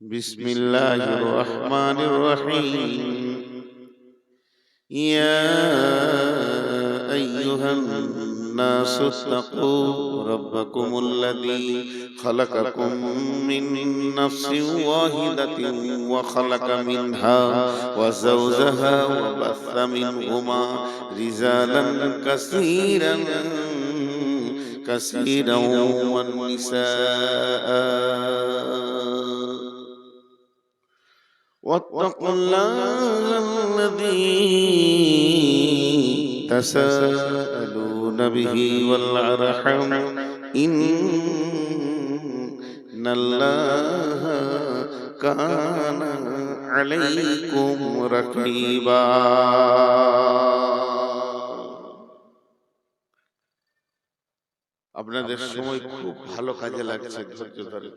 بسم الله الرحمن الرحيم. يا أيها الناس اتقوا ربكم الذي خلقكم من نفس واحدة وخلق منها وزوجها وبث منهما رجالا كثيرا كثيرا والنساء واتقوا الله الذي تساءلون به والأرحام إن الله كان عليكم رقيبا। আপনাদের সময় খুব ভালো কাজে লাগছে, ধৈর্য ধরে।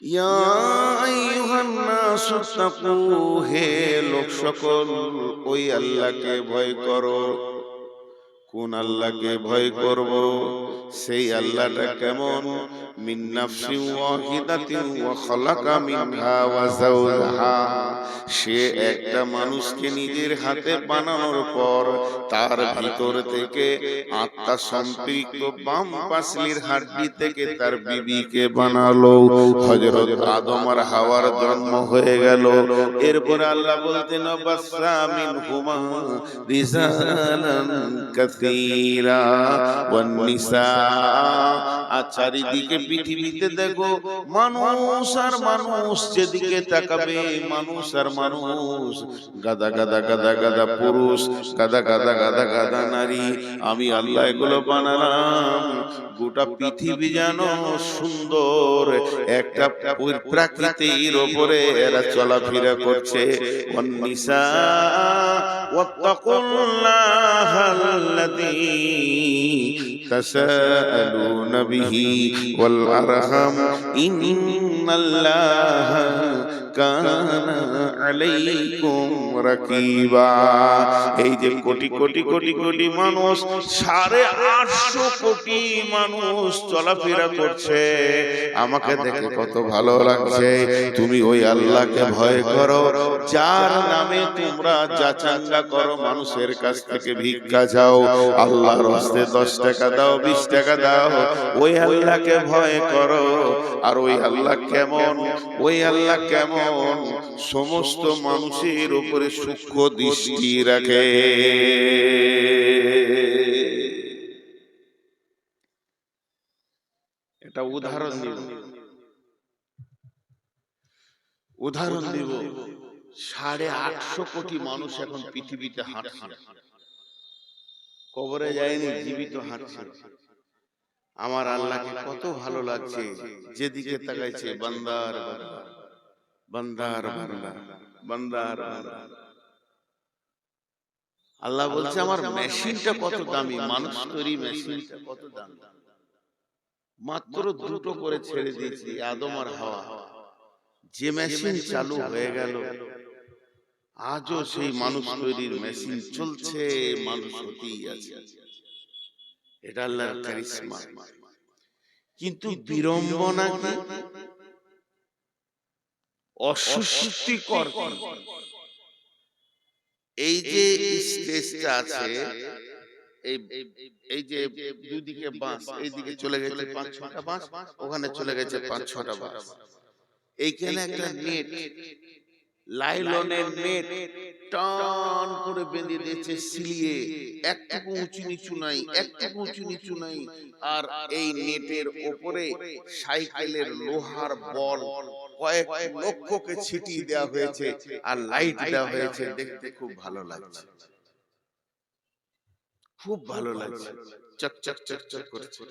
ইয়া আইয়ুহান নাসু তাকু, হে লোক সকল, ওই আল্লাহকে ভয় করো। কোন আল্লাহকে ভয় করব? সেই আল্লাহটা কেমন? মিন নাফসিন ওয়াহিদাতিন ওয়া খালাকা মিনহা ওয়া যাওজাহা, সে একটা মানুষকে নিজের হাতে বানানোর পর তার ভিতর থেকে আত্মা সম্পৃক্ত বাম পাশলির হাড্ডি থেকে তার বিবিকে বানালো। হযরত আদম আর হাওয়ার জন্ম হয়ে গেল। এরপর আল্লাহ বলতেন বাসসা মিনহুমা রিজালান কাসীরা ওয়ান নিসা। আর চারিদিকে পৃথিবীতে দেখো মানুষ আর মানুষ, যেদিকে তাকাবে মানুষ আর মানুষ, গাদা গাদা গাদা গাদা পুরুষ, গাদা গাদা গাদা গাদা নারী। আমি আল্লাহ এগুলো বানালাম গোটা পৃথিবী যেন সুন্দর একটা প্রকৃতির উপরে এরা চলাফেরা করছে। ওয়ান নিসা ওয়াত্তাকুল্লাহাল্লাযী তাসাআলুনা বিহি ওয়াল আরহাম ইন্নাল্লাহা কানা আলাইকুম রাকিবা। এই যে কোটি কোটি কোটি কোটি মানুষ, 850 কোটি মানুষ চলাফেরা করছে, আমাকে দেখে কত ভালো লাগছে। তুমি ওই আল্লাহকে ভয় করো যার নামে তোমরা যাচাঙ্গা করো, মানুষের কাছ থেকে ভিক্ষা চাও, আল্লাহর হস্তে 10 টাকা দাও, 20 টাকা দাও। ওই আল্লাহকে ভয় করো। আর ওই আল্লাহ কেমন? ওই আল্লাহ কেমন? সমস্ত মানুষের উপরে সূক্ষ্ম দৃষ্টি রাখে। এটা উদাহরণ দিব। 850 কোটি মানুষ এখন পৃথিবীতে হাঁটছে, কবরে যায়নি, জীবিত হাঁটছে। আমার আল্লাহকে কত ভালো লাগছে, যেদিকে তাকাইছে বান্দার বান্দার বান্দা বান্দার বান্দা। আল্লাহ বলছে আমার মেশিনটা কত দামি, মানুষ তৈরি মেশিনটা কত দামি। মাত্র 2টো করে ছেড়ে দিয়েছি, আদম আর হাওয়া। যে মেশিন চালু হয়ে গেল, আজও সেই মানুষ তৈরির মেশিন চলছে, মানুষ হতেই আছে। এটা আল্লাহর কারিশমা। কিন্তু বিড়ম্বনা কি, অস্বস্তিকর কি, এই যে স্টেজটা আছে, এই যে দুদিকে বাঁশ, এইদিকে চলে গেছে 5-6টা বাঁশ, ওখানে চলে গেছে 5-6টা বাঁশ। এইখানে একটা নেট, লাইলনের নেট টান করে বেঁধে দিয়েছে সিলিয়ে, একটুকু উঁচু নিচু নাই, একটুকু উঁচু নিচু নাই। আর এই নেটের ওপরে সাইকেলের লোহার বল কয়েক লক্ষকে ছিটিয়ে দেওয়া হয়েছে, আর লাইট দেওয়া হয়েছে। দেখতে খুব ভালো লাগছে, খুব ভালো লাগছে, চক চক চক চক করছে।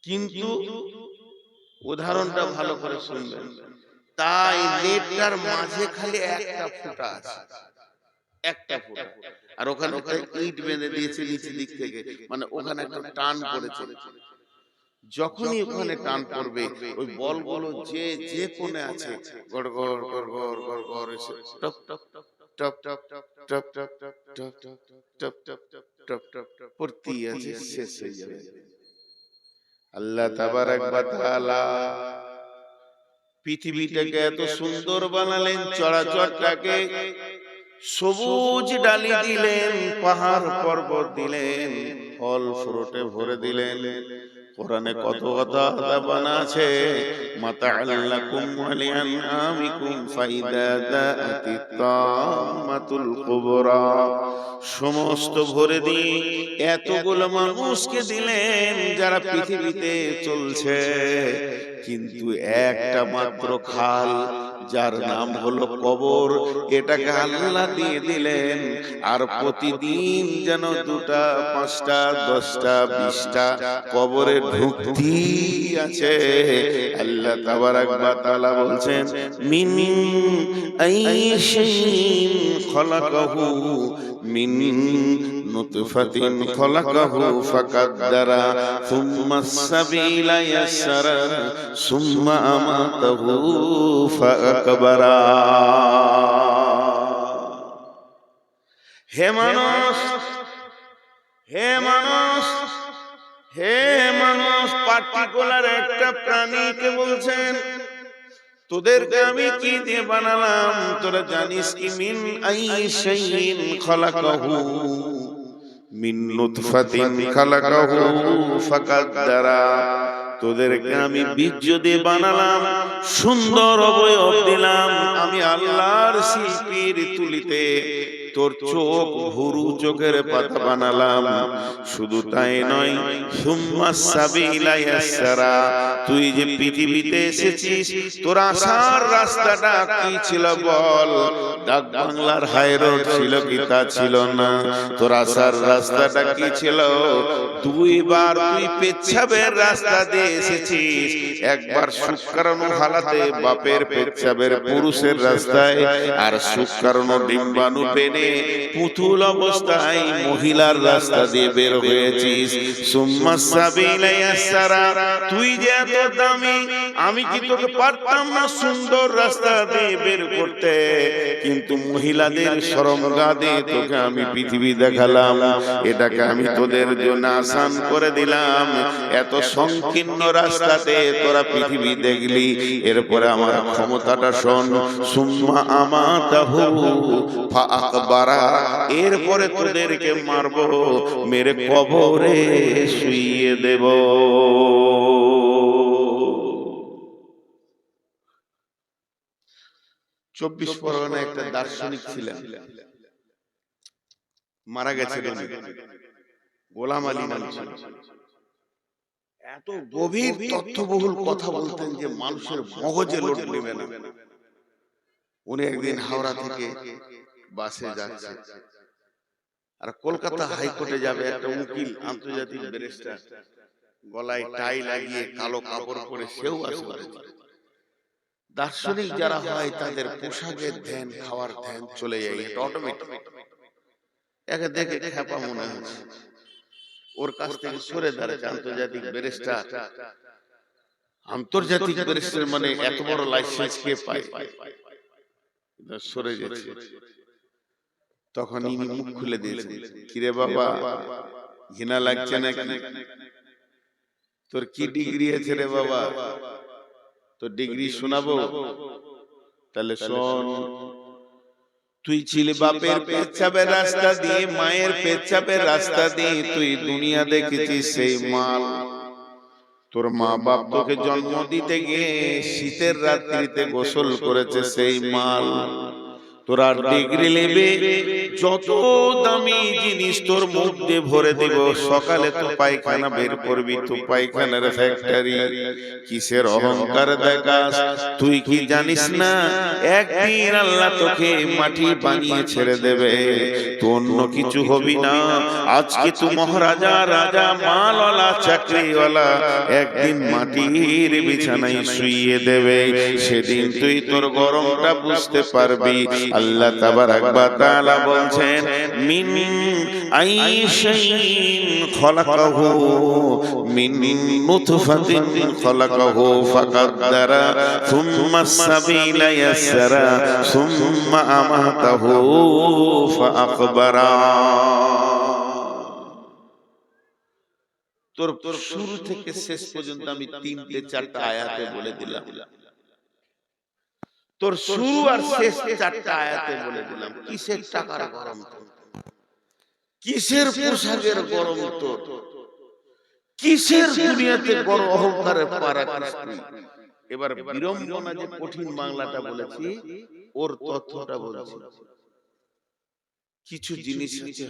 কিন্তু উদাহরণটা ভালো করে শুনবেন। তাই নেটটার মাঝে খালি একটা ফুটা আছে, একটা ফুটা। আর ওখানে একটা ইট বেঁধে দিয়েছে নিচে দিক থেকে, মানে ওখানে একটা টান পড়েছে। যখনই ওখানে টান পড়বে, ওই বলগুলো যে যে কোণে আছে গড় গড় গড় গড় গড় গড় এসে top top top top top top top top top top top top পড়তেই আছে, শেষ হয়ে যাবে। আল্লাহ তাবারাক ওয়া তাআলা পৃথিবীটাকে এত সুন্দর বানালেন, চরাচরটাকে সবুজ ডালি দিলেন, পাহাড় পর্বত দিলেন, ফল ফ্রুটে ভরে দিলেন। কোরআনে কত কথা বানা আছে, মাতাআল্লাকুম ওয়া লিআনআমিকুম ফাইদা যাআতিত তাম্মাতুল কুবরা। সমস্ত ভরে দিয়ে এতগুলো মানুষকে দিলেন যারা পৃথিবীতে চলছে, কিন্তু একটা মাত্র খাল যার নাম হলো কবর, এটাকে আল্লাহ দিয়ে দিলেন। আর প্রতিদিন যেন 2টা 5টা 10টা 20টা কবরে ঢুকতি আছে। আল্লাহ তাবারাক ওয়া তাআলা বলছেন, মিন আইশিন খলাকাহু মিন নুতফাতিন খলাকাহু ফাকাদ্দারা সুম্মাস সাবিলা ইয়াসসারা সুম্মা আমাতাহু ফাআকবারা। হে মানুষ, হে মানুষ, হে মানুষ, পার্টিকুলার একটা প্রাণীকে বলছেন, তোদেরকে আমি কি দিয়ে বানালাম তোরা জানিস কি? মিন আইশাইন খালাকাহু মিন নুতফাতিন খালাকাহু ফাকাদ্দারা। তোদেরকে আমি বীর্য দিয়ে বানালাম, সুন্দর অবয়ব দিলাম, আমি আল্লাহর শিল্পীর তুলিতে তোর চোখ ভুরু চোখের পাতা বানালাম। শুধু তাই নয়, সুম্মাস সাবিলা ইয়াসসারা, তুই যে পৃথিবীতে এসেছিস তোর আসার রাস্তাটা কি ছিল বল? ডাক বাংলার হাই রোড ছিল কি? তা ছিল না। তোর আসার রাস্তাটা কি ছিল? 2 বার তুই পেচ্ছাবের রাস্তা দিয়ে এসেছিস। একবার শুক্রাণু হালাতে বাপের পেচ্ছাবের পুরুষের রাস্তায়, আর শুক্রাণু ডিম্বাণু পেনে পুতুল অবস্থায় মহিলার রাস্তা দিয়ে বের হয়েছিস। সুম্মাস সাবিলা ইয়াসসারা, তুই যে এত দামি, আমি কি তোকে পারতাম না সুন্দর রাস্তা দিয়ে বের করতে? কিন্তু মহিলাদের শরমগা দিয়ে তোকে আমি পৃথিবী দেখালাম, এটাকে আমি তোদের জন্য আসান করে দিলাম। এত সংকীর্ণ রাস্তাতে তোরা পৃথিবী দেখলি, এরপরে আমার ক্ষমতাটা শোন। সুম্মা আমাতাহু ফাআকবারা, এরপরে তোদেরকে মারবো, মেরে কবরে শুইয়ে দেব। 24 পরগনায় একটা দার্শনিক ছিলেন, মারা গেছিলেন, গোলাম আলী নাম ছিল। এত গভীর তথ্যবহুল কথা বলতেন যে মানুষের মগজে লোড নেবে না। উনি একদিন হাওড়া থেকে বাসে যাচ্ছে, আর কলকাতা হাইকোর্টে যাবে। একটা উকিল, আন্তর্জাতিক ব্যারিস্টার, গলায় টাই লাগিয়ে কালো কাপড় পরে সেও আসে। দার্শনিক যারা হয় তাদের পোশাকের ধ্যান, খাওয়ার ধ্যান চলে যায়, এটা অটোমেটিক। একে দেখে খ্যাপা মনে হচ্ছে, ওর কাছ থেকে সরে দাঁড়াচ্ছে। আন্তর্জাতিক ব্যারিস্টার, আন্তর্জাতিক ব্যারিস্টার মানে এত বড় লাইসেন্স কে পায়? সরে গেছে। তখন ইনি মুখ খুলে দিয়েছেন, কিরে বাবা, ঘৃণা লাগছে নাকি? তোর কি ডিগ্রি আছে রে বাবা? তোর ডিগ্রি শোনাবো? তাহলে শোন, তুই ছিলি বাপের পেচ্ছাবের রাস্তা দিয়ে, মায়ের পেচ্ছাবের রাস্তা দিয়ে তুই দুনিয়া দেখেছিস। সেই মাল তোর মা বাপ তোকে জন্ম দিতে গিয়ে শীতের রাত্রিতে গোসল করেছে, সেই মাল। তোরা ডিগ্রি নেবে, যত দামি জিনিস তোর মধ্যে ভরে দিব, সকালে তো পায়খানা বের করবি, তো পায়খানার ফ্যাক্টরি। কিসের অহংকার দেখাস? তুই কি জানিস না একদিন আল্লাহ তোকে মাটি বানিয়ে ছেড়ে দেবে, তো অন্য কিছু হবি না। আজকে তুই মহারাজা, রাজা, মালওয়ালা, চাকরিওয়ালা, একদিন মাটির বিছানায় শুইয়ে দেবে। সেদিন তুই তোর গরমটা বুঝতে পারবি। আল্লাহ তাবারাক ওয়া তাআলা বলছেন, মিন আইশাইন খলাকাহু মিন নুতফাতিন খলাকাহু ফাকাদ্দারা সুম্মাস সাবিলা ইয়াসসারা সুম্মা আমাতাহু ফাআকবারা। তোর শুরু থেকে শেষ পর্যন্ত আমি 3টে 4টা আয়াতে বলে দিলাম। তোর শুরু আর শেষ চারটা আয়াতে বলে দিলাম। কিসের টাকার গরম তোর, কিসের পোশাকের গরম তোর, কিসের দুনিয়াতে বড় অহংকারে পারা কিস্তি। এবার বিড়ম্বনা যে কঠিন বাংলাটা বলেছি ওর তথ্যটা বলছি। কিছু জিনিস আছে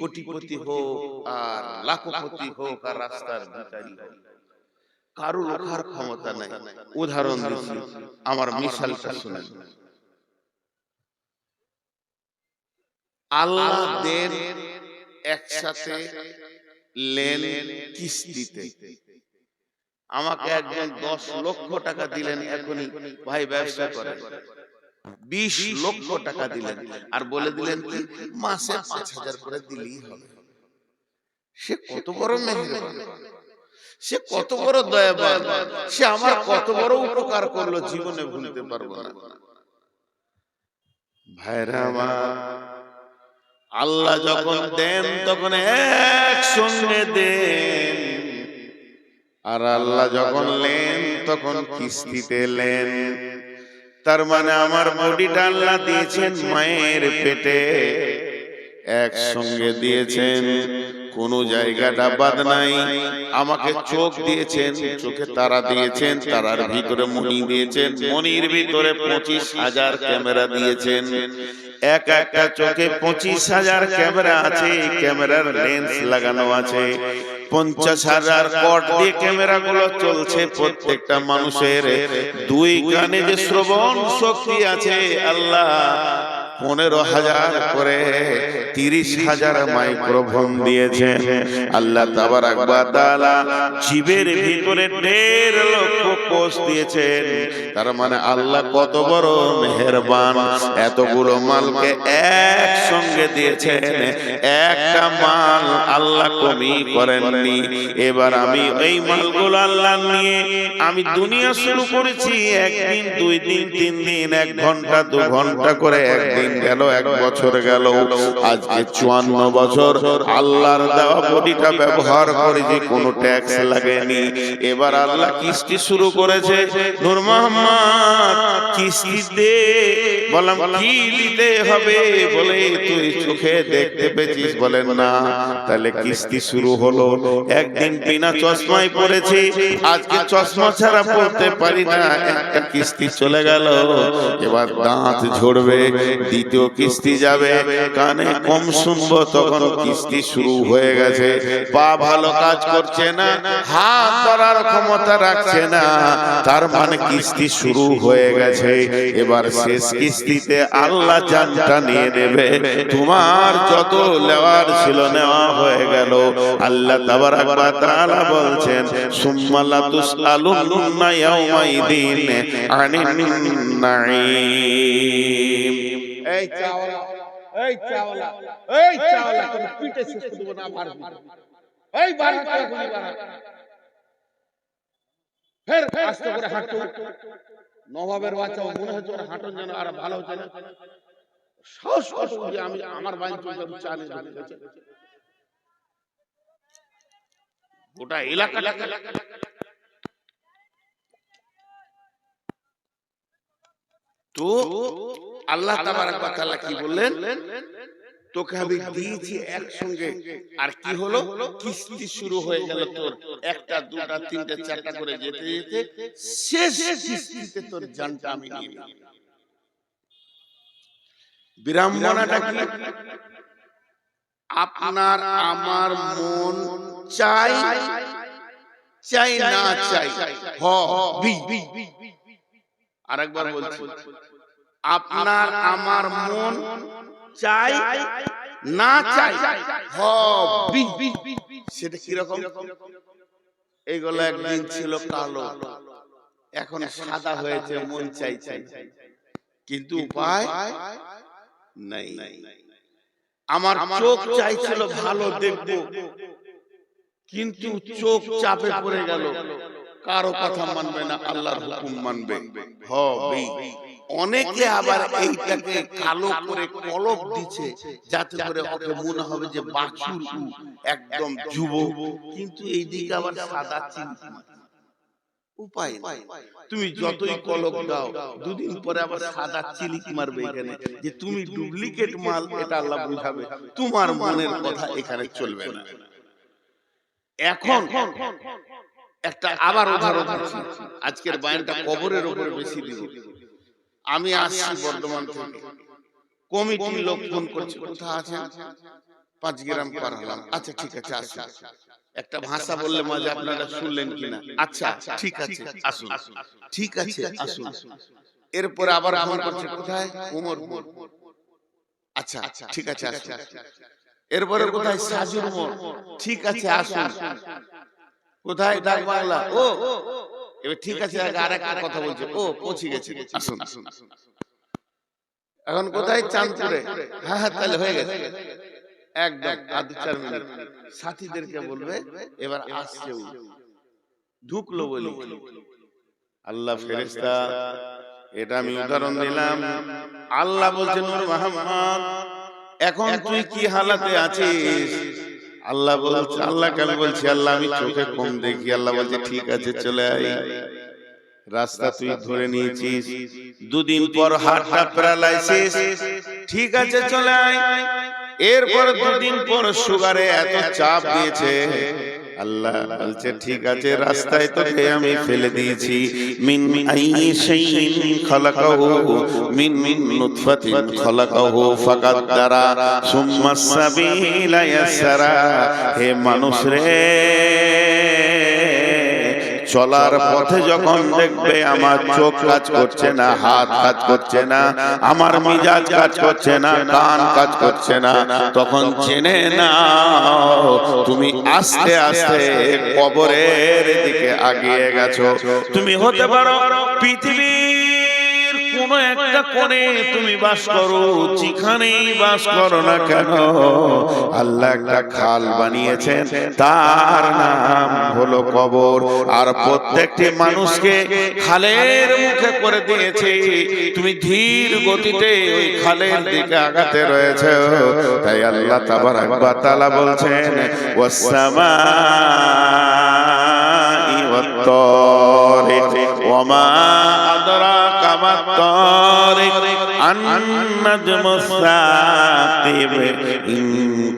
কোটিপতি হোক আর লাখপতি হোক আর রাস্তার ভিখারি হোক, কারো লোকার ক্ষমতা নাই। উদাহরণ দিচ্ছি, আমার মিশালটা শুনেন। আল্লাহ দেন একসাথে লেন কিস্তিতে। আমাকে একজন 10 লক্ষ টাকা দিলেন, এখনই ভাই ব্যবসা করেন, 20 লক্ষ টাকা দিলেন আর বলে দিলেন কি মাসে 5,000 করে দিলেই হবে। সে কত বড় মেহেরবান, সে কত বড় দয়াবান, সে আমার কত বড় উপকার করলো, জীবনে ভুলতে পারবো না। ভাইরা আমার, আল্লাহ যখন দেন তখন একসঙ্গে দেন, আর আল্লাহ যখন লেন তখন কিস্তিতে লেন। তার মানে আমার বডিটা আল্লাহ দিয়েছেন মায়ের পেটে, একসঙ্গে দিয়েছেন, কোন জায়গাটা বাদ নাই। আমাকে চোখ দিয়েছেন, চোখে তারা দিয়েছেন, তারার ভিতরে মণি দিয়েছেন, মণির ভিতরে 25,000 ক্যামেরা দিয়েছেন। এক একটা চোখে 25,000 ক্যামেরা আছে, ক্যামেরার লেন্স লাগানো আছে। 50,000 কট দিয়ে ক্যামেরা গুলো চলছে। প্রত্যেকটা মানুষের 2 কানে যে শ্রবণ শক্তি আছে, আল্লাহ 15,000 করে 30,000 মাইক্রোফোন দিয়েছেন। আল্লাহ তাবারাক ওয়া তাআলা জীবের ভিতরে 1.5 লক্ষ কোষ দিয়েছেন। তার মানে আল্লাহ কত বড় মেহেরবান, এতগুলো মালকে একসঙ্গে দিয়েছেন। একটা মাল আল্লাহ কমি করেননি। এবার আমি এই মালগুলো আল্লাহ নিয়ে আমি দুনিয়া শুরু করেছি। একদিন, 2 দিন, 3 দিন, 1 ঘন্টা, 2 ঘন্টা করে একদিন গেল, 1 বছর গেল, আজকে 54 বছর আল্লাহর দেওয়া বডিটা ব্যবহার করেছি, কোনো ট্যাক্স লাগেনি। এবার আল্লাহ কিস্তি শুরু করেছে। নূর মোহাম্মদ কিস্তি দে। বললাম কি দিতে হবে? বলে তুই চোখে দেখতে পেয়েছিস? বলেন না। তাহলে কিস্তি শুরু হলো। একদিন বিনা চশমায় পড়েছি, আজকে চশমা ছাড়া পড়তে পারি না, একটা কিস্তি চলে গেল। এবার দাঁত ঝরবে, দ্বিতীয় কিস্তি যাবে, কানে কম শুনবো, তখন কিস্তি শুরু হয়ে গেছে। পা ভালো কাজ করছে না, হাত ধরার ক্ষমতা রাখছে না, তার মানে কিস্তি শুরু হয়ে গেছে। এবার শেষ কিস্তিতে আল্লাহ জানটা নিয়ে নেবে। তোমার যত নেওয়ার ছিল নেওয়া হয়ে গেল। আল্লাহ তাবারাক ওয়া তাআলা বলছেন, সুম্মা লা তুসআলুন্না ইয়াওমাইদিন আনিন নাঈম। এই চাওয়ালা, এই চাওয়ালা, এই চাওয়ালা, তুমি পিটে শেষ করে দেব না পারবি। এই বাড়ি করে বাড়া, ফের আস্তে করে হাঁটো। নবাবের বাচ্চা মনে হচ্ছে ওর হাঁটন যেন আর ভালো হচ্ছে না। সাহস কত যে আমি আমার বাড়ি চলে চালে ঢুকে গেছে। গোটা এলাকাটা তো আল্লাহ তাবারাক ওয়া তাআলা কি বললেন? তোকে আমি দিয়েছি একসঙ্গে। আর কি হলো? কিস্তি শুরু হয়ে গেল তোর। 1টা 2টা 3টা 4টা করে যেতে যেতে শেষ কিস্তিতে তোর জানটা আমি নিয়ে নিলাম। বিড়ম্বনাটা কি? আপনার আমার মন চাই চাই না চাই, আরেকবার বলছি, আপনার আমার মন চাই না চাই, সেটা কিরকম? এইগুলো একদিন ছিল কালো, এখন সাদা হয়েছে, মন চাইছে, কিন্তু উপায় নাই। আমার চোখ চাইছিল ভালো দেখবো, কিন্তু চোখ চাপে পড়ে গেল। কারো কথা মানবে না, আল্লাহর হুকুম মানবে। হবে অনেকে আবার এইটাকে কালো করে কলপ দিচ্ছে, যাতে করে ওকে মনে হবে যে বাছুর একদম যুবক, কিন্তু এইদিকে আবার সাদা চিন্তা। উপায় নেই। তুমি যতই কলক দাও, দুদিন পরে আবার সাদা চিলিক মারবে এখানে যে তুমি ডুপ্লিকেট মাল, এটা আল্লাহ বুঝাবে। তোমার মনের কথা এখানে চলবে না। এখন একটা আবার উদাহরণ দিচ্ছি। আজকের বয়ানটা কবরের উপরে বেশি দিব। আমি আসছি বর্ধমান থেকে, কমিটির লোক ফোন করছে, কোথায় আছেন? 5 গ্রাম পার হলাম। আচ্ছা ঠিক আছে আসুন। একটা ভাষা বললে মাঝে আপনারা শুনলেন কিনা? আচ্ছা ঠিক আছে আসুন, ঠিক আছে আসুন। এরপরে আবার ফোন করছে, কোথায়? উমরপুর। আচ্ছা ঠিক আছে আসুন। এরপরে কোথায়? সাজুর মোড়। ঠিক আছে আসুন। কোথায়? ডাক বাংলা। ও এবার ঠিক আছে, আর একটা কথা বলছে, ও পৌঁছে গেছে আসুন। এখন কোথায়? চাঁদপুরে। হ্যাঁ হ্যাঁ তাহলে হয়ে গেছে একদম। আর 2-4 মিনিট সাথীদেরকে বলবে এবার আসছে, ঢুকলো বলি। আল্লাহ ফেরেশতা, এটা আমি উদাহরণ দিলাম। আল্লাহ বলছেন, নূর মোহাম্মদ এখন তুই কি হালাতে আছিস? আল্লাহ বলছে, আল্লাহকে আমি বলছি, আল্লাহ আমি চোখে কম দেখি। আল্লাহ বলছে ঠিক আছে চলে আয়। রাস্তা তুই ধরে নিয়েছিস, 2 দিন পর হার্টটা প্যারালাইসিস, ঠিক আছে চলে আয়। এরপর 2 দিন পর সুগারে এত চাপ দিয়েছে। আল্লাহ বলছে ঠিক আছে, রাস্তায় তোকে আমি ফেলে দিয়েছি। মিন আইয়ি শাইইন খালাকাহু মিন নুতফাতিন খালাকাহু ফাকাদ্দারা সুম্মা সাবিলা ইয়াসসারা। হে মানুষ রে, চলার পথে যখন দেখবে আমার চোখ কাজ করছে না, হাত কাজ করছে না, আমার মিজাজ কাজ করছে না, কান কাজ করছে না, তখন জেনে নাও তুমি আস্তে আস্তে কবরের দিকে এগিয়ে গেছো। তুমি হতে পারো পৃথিবীর কোন একটা কোণে তুমি বাস করো, যেখানেই বাস করো না কেন, আল্লাহ একটা খাল বানিয়েছেন, তার নাম হলো কবর। আর প্রত্যেকটি মানুষকে খালের মুখে করে দিয়েছে। তুমি ধীর গতিতে ওই খালের দিকে আগাতে রয়েছে। তাই আল্লাহ তাবারাক ওয়া তাআলা বলছেন, ওয়াস-সামাই ওয়াত-তারিক ওয়া মা আদরাকা মাত-তারিক আন-নাজমুস সাকিব ইন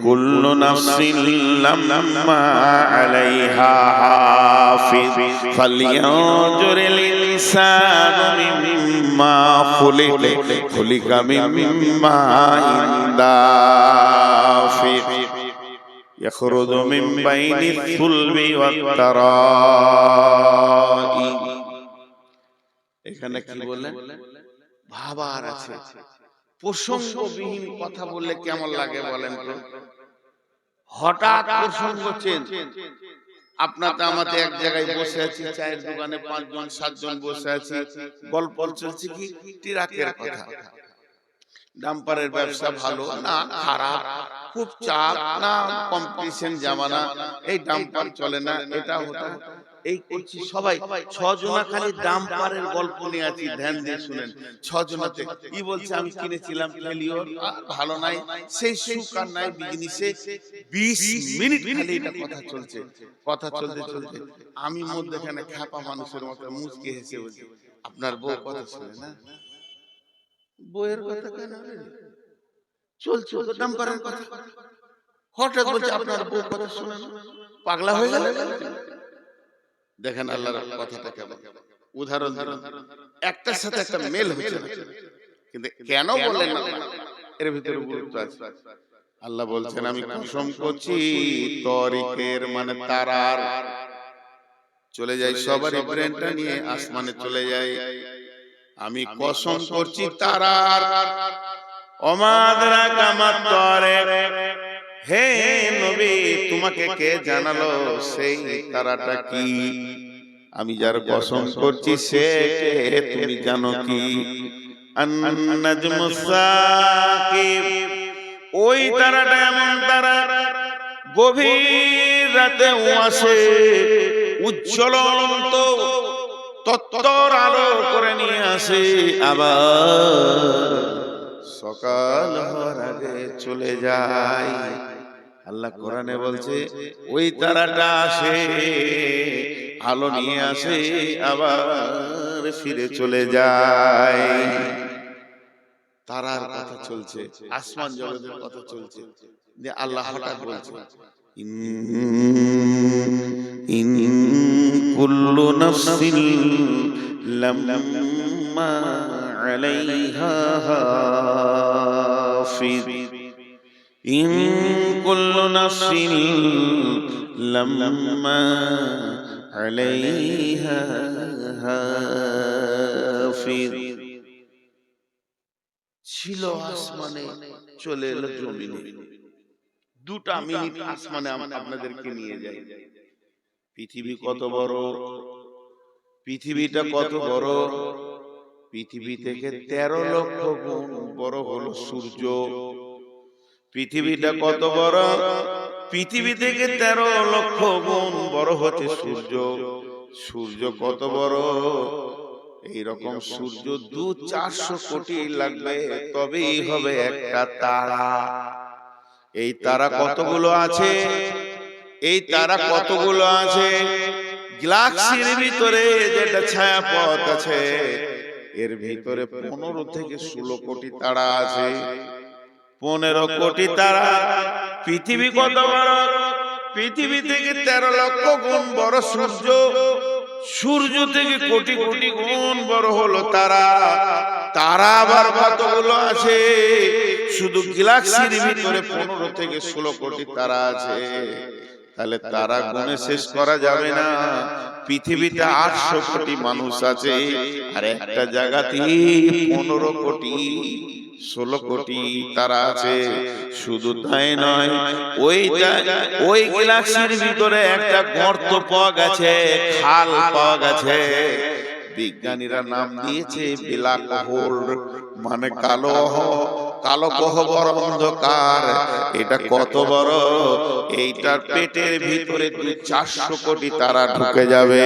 কুল্লু নাফসিন লাম্মা আলাইহা হাফিজ ফালইয়ানজুরিল ইনসানু মিম্মা খুলিকা মিম্মা ইনদাফিক ইয়াখরুজু মিন বাইনিস সুলবি ওয়াত তারাই। এখানে কি বললেন? ভাবার আছে। প্রসঙ্গবিহীন কথা বললে কেমন লাগে বলেন তো? হঠাৎ প্রসঙ্গ চেঞ্জ। আপনাতে আমাতে এক জায়গায় বসে আছি, চায়ের দোকানে 5 জন 7 জন বসে আছি, গল্প চলছে কি ট্রাকের কথা। ডাম্পারের ব্যবসা ভালো না খারাপ, খুব চাপ না কম্পিটিশন জামানা, এই ডাম্পার চলে না, এটা হতো এই করছি। সবাই 6 জনা খালি ডাম্পারের গল্প নিয়ে আছি, ধ্যান দিয়ে শুনেন। 6 জনাতে ই বলছে আমি কিনেছিলাম ফেলিওর, ভালো নাই, সেই সুখ আর নাই বিজনেসে। 20 মিনিট খালি এটা কথা চলছে। কথা চলতে চলতে আমি মধ্যখানে খ্যাপা মানুষের মতো মুচকে হেসে বলছি, আপনার বউ কথা শুনে না? বইয়ের কথা কেন চলছে তো ডাম্পারের কথা। হঠাৎ বলছে আপনার বউ কথা শুনে না, পাগলা হয়ে গেল। দেখেন আল্লাহর কথাটা কেমন। উদাহরণ দিলাম, একটার সাথে একটা মেল হচ্ছে না, কিন্তু কেন বললেন না এর ভিতরে গুরুত্ব আছে। আল্লাহ বলছেন আমি কসম করছি, তরিকের মানে তারার চলে যায়, সবারই ব্রেনটা নিয়ে আসমানে চলে যায়। আমি কসম করছি তারার। ওমাদরাকা মাত-তারিক, হে নবী তোমাকে কে জানালো সেই তারাটা কি? আমি যার কসম করছি সে কে তুমি জানো কি? আন-নাজমুস সাকিব, ওই তারাটা এমন তারা গভীর রাতে আসে, উজ্জ্বলন্ত তত্তর আলো করে নিয়ে আসে, আবার সকাল হওয়ার আগে চলে যায়। আল্লাহ কোরআনে বলছে ওই তারাটা আসে আলো নিয়ে আসে, আবার ফিরে চলে যায়। তারার কথা চলছে, আসমান জগতের কথা চলছে, যে আল্লাহ হঠাৎ বলছে ইন ইন কুল্লু নাফসিন লাম্মা আলাইহা হাফিজ, ইন কুল্লু নাফসিন লাম্মা আলাইহা হাফিজ। ছিল আসমানে, চলে এলো জমিনে। 2টা মিনিট আসমানে আপনাদেরকে নিয়ে যাই। পৃথিবী কত বড়, পৃথিবীটা কত বড়, পৃথিবী থেকে 13 লক্ষ গুণ বড় হলো সূর্য। পৃথিবীটা কত বড়, পৃথিবী থেকে 13 লক্ষ গুণ বড় হচ্ছে সূর্য। সূর্য কত বড়, এইরকম সূর্য 200-400 কোটি লাগবে তবেই হবে একটা তারা। এই তারা কতগুলো আছে, এই তারা কতগুলো আছে, গ্যালাক্সির ভিতরে যেটা ছায়াপথ আছে এর ভিতরে 15 থেকে 16 কোটি তারা আছে। 15 কোটি তারা। পৃথিবী কত বড়, পৃথিবী থেকে 13 লক্ষ গুণ বড় সূর্য। সূর্য থেকে কোটি কোটি গুণ বড় হলো তারা। তারা আবার কতগুলো আছে, শুধু গ্যালাক্সির ভিতরে 15 থেকে 16 কোটি তারা আছে। তাহলে তারা গুণে শেষ করা যাবে না। পৃথিবীতে 800 কোটি মানুষ আছে, আর একটা জায়গাতে 15 কোটি 16 কোটি তারা আছে। শুধু তাই নয়, ওই গ্যালাক্সির ভিতরে একটা গর্ত পাওয়া গেছে, খাল পাওয়া গেছে। বিজ্ঞানীরা নাম দিয়েছে ব্ল্যাক হোল, মানে কালো গহ্বর, অন্ধকার। এটা কত বড়, এইটার পেটের ভিতরে 400 কোটি তারা ঢুকে যাবে।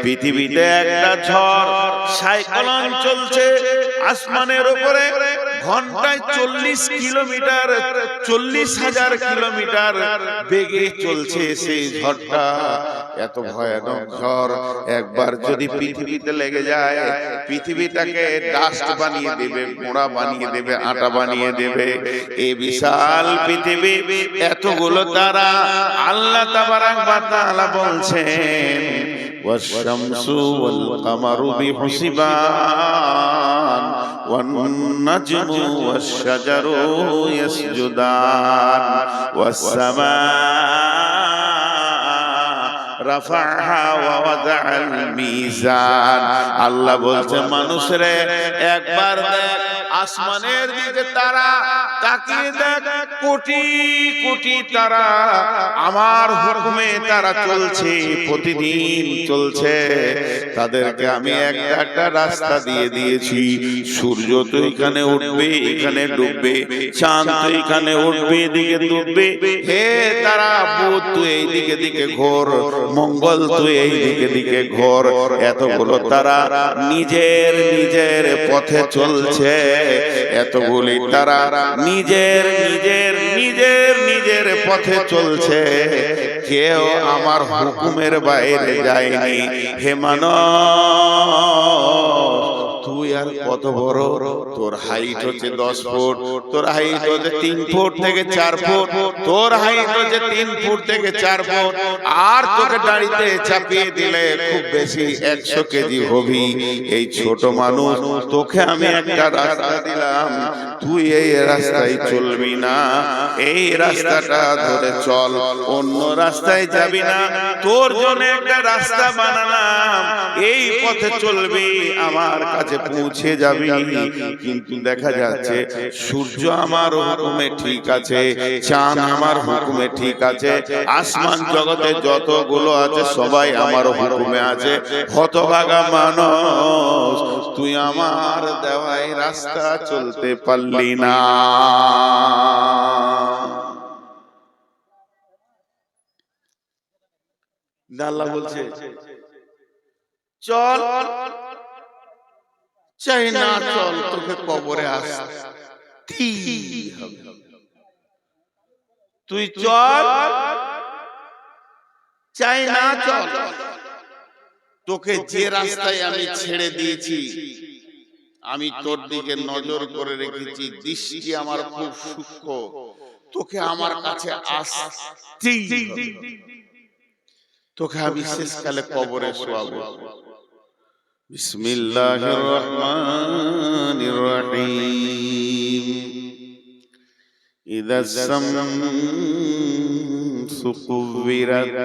পৃথিবীতে একটা ঝড় সাইক্লোন চলছে আসমানের উপরে, ঘন্টায় 40 কিলোমিটার, 40,000 কিলোমিটার বেগে চলছে সেই ঝড়টা। এত ভয়ানক ঝড় একবার যদি পৃথিবীতে লেগে যায়, পৃথিবীটাকে ডাস্ট বানিয়ে দেবে, মোড়া বানিয়ে দেবে, আটা বানিয়ে দেবে। এই বিশাল পৃথিবী, এতগুলো তারা। আল্লাহ তাবারাক ওয়া তাআলা বলছেন ওয়াশ-শামসু ওয়াল-কামারু বিহুসবান ওয়ান-নাজমু ওয়াশ-শাজারু ইয়াসজুদান ওয়াস-সামা রাফাহা ওয়া ওয়াদাআল মিজান। আল্লাহ বলছে মানুষরে একবার দেখ আসমানের দিকে, তারা তাকিয়ে দেখ, কোটি কোটি তারা আমার হুকুমে তারা চলছে, প্রতিদিন চলছে। তাদেরকে আমি একটা একটা রাস্তা দিয়ে দিয়েছি। সূর্য তো এখানে উঠবে, এখানে ডুববে, চাঁদ তো এখানে উঠবে, এদিকে ডুববে। হে তারা, বুধ তুই এই দিকে দিকে ঘোর, মঙ্গল তুই এই দিকে দিকে ঘোর। এতগুলো তারা নিজের নিজের পথে চলছে। এতগুলি তারা নিজের নিজের নিজের নিজের পথে চলছে, কেউ আমার হুকুমের বাইরে যায়নি। হে মানব, তুই আর কত বড়, তোর হাইট হচ্ছে 10 ফুট, তোর হাইট হচ্ছে 3 ফুট থেকে 4 ফুট, তোর হাইট হচ্ছে 3 ফুট থেকে 4 ফুট। আর তোকে দাঁড়িতে চাপিয়ে দিলে খুব বেশি 100 কেজি হবি। এই ছোট মানুষ, তোকে আমি একটা রাস্তা দিলাম, তুই এই রাস্তায় চলবি না, এই রাস্তাটা ধরে চল, অন্য রাস্তায় যাবি না। তোর জন্য একটা রাস্তা বানালাম, এই পথে চলবি, আমার কাছে পৌঁছে যাবি। কিন্তু দেখা যাচ্ছে সূর্য আমার হুকুমে ঠিক আছে, চাঁদ আমার হুকুমে ঠিক আছে, আসমান জগতে যতগুলো আছে সবাই আমার হুকুমে আছে। হতভাগা মানুষ, তুই আমার দেওয়াই রাস্তা চলতে পারলি না। আল্লাহ বলছে চল, চাই না চল, তোকে কবরে আসতে হবে। তুই চল, চাই না চল, তোকে যে রাস্তায় আমি ছেড়ে দিয়েছি, আমি তোর দিকে নজর করে রেখেছি, দৃষ্টি আমার খুব সূক্ষ্ম, তোকে আমার কাছে আসতেই হবে। তোকে আমি শেষকালে কবরে শোয়াবো। বিসমিল্লাহির রহমানির রহিম। ইযা শামসু কুবিরাত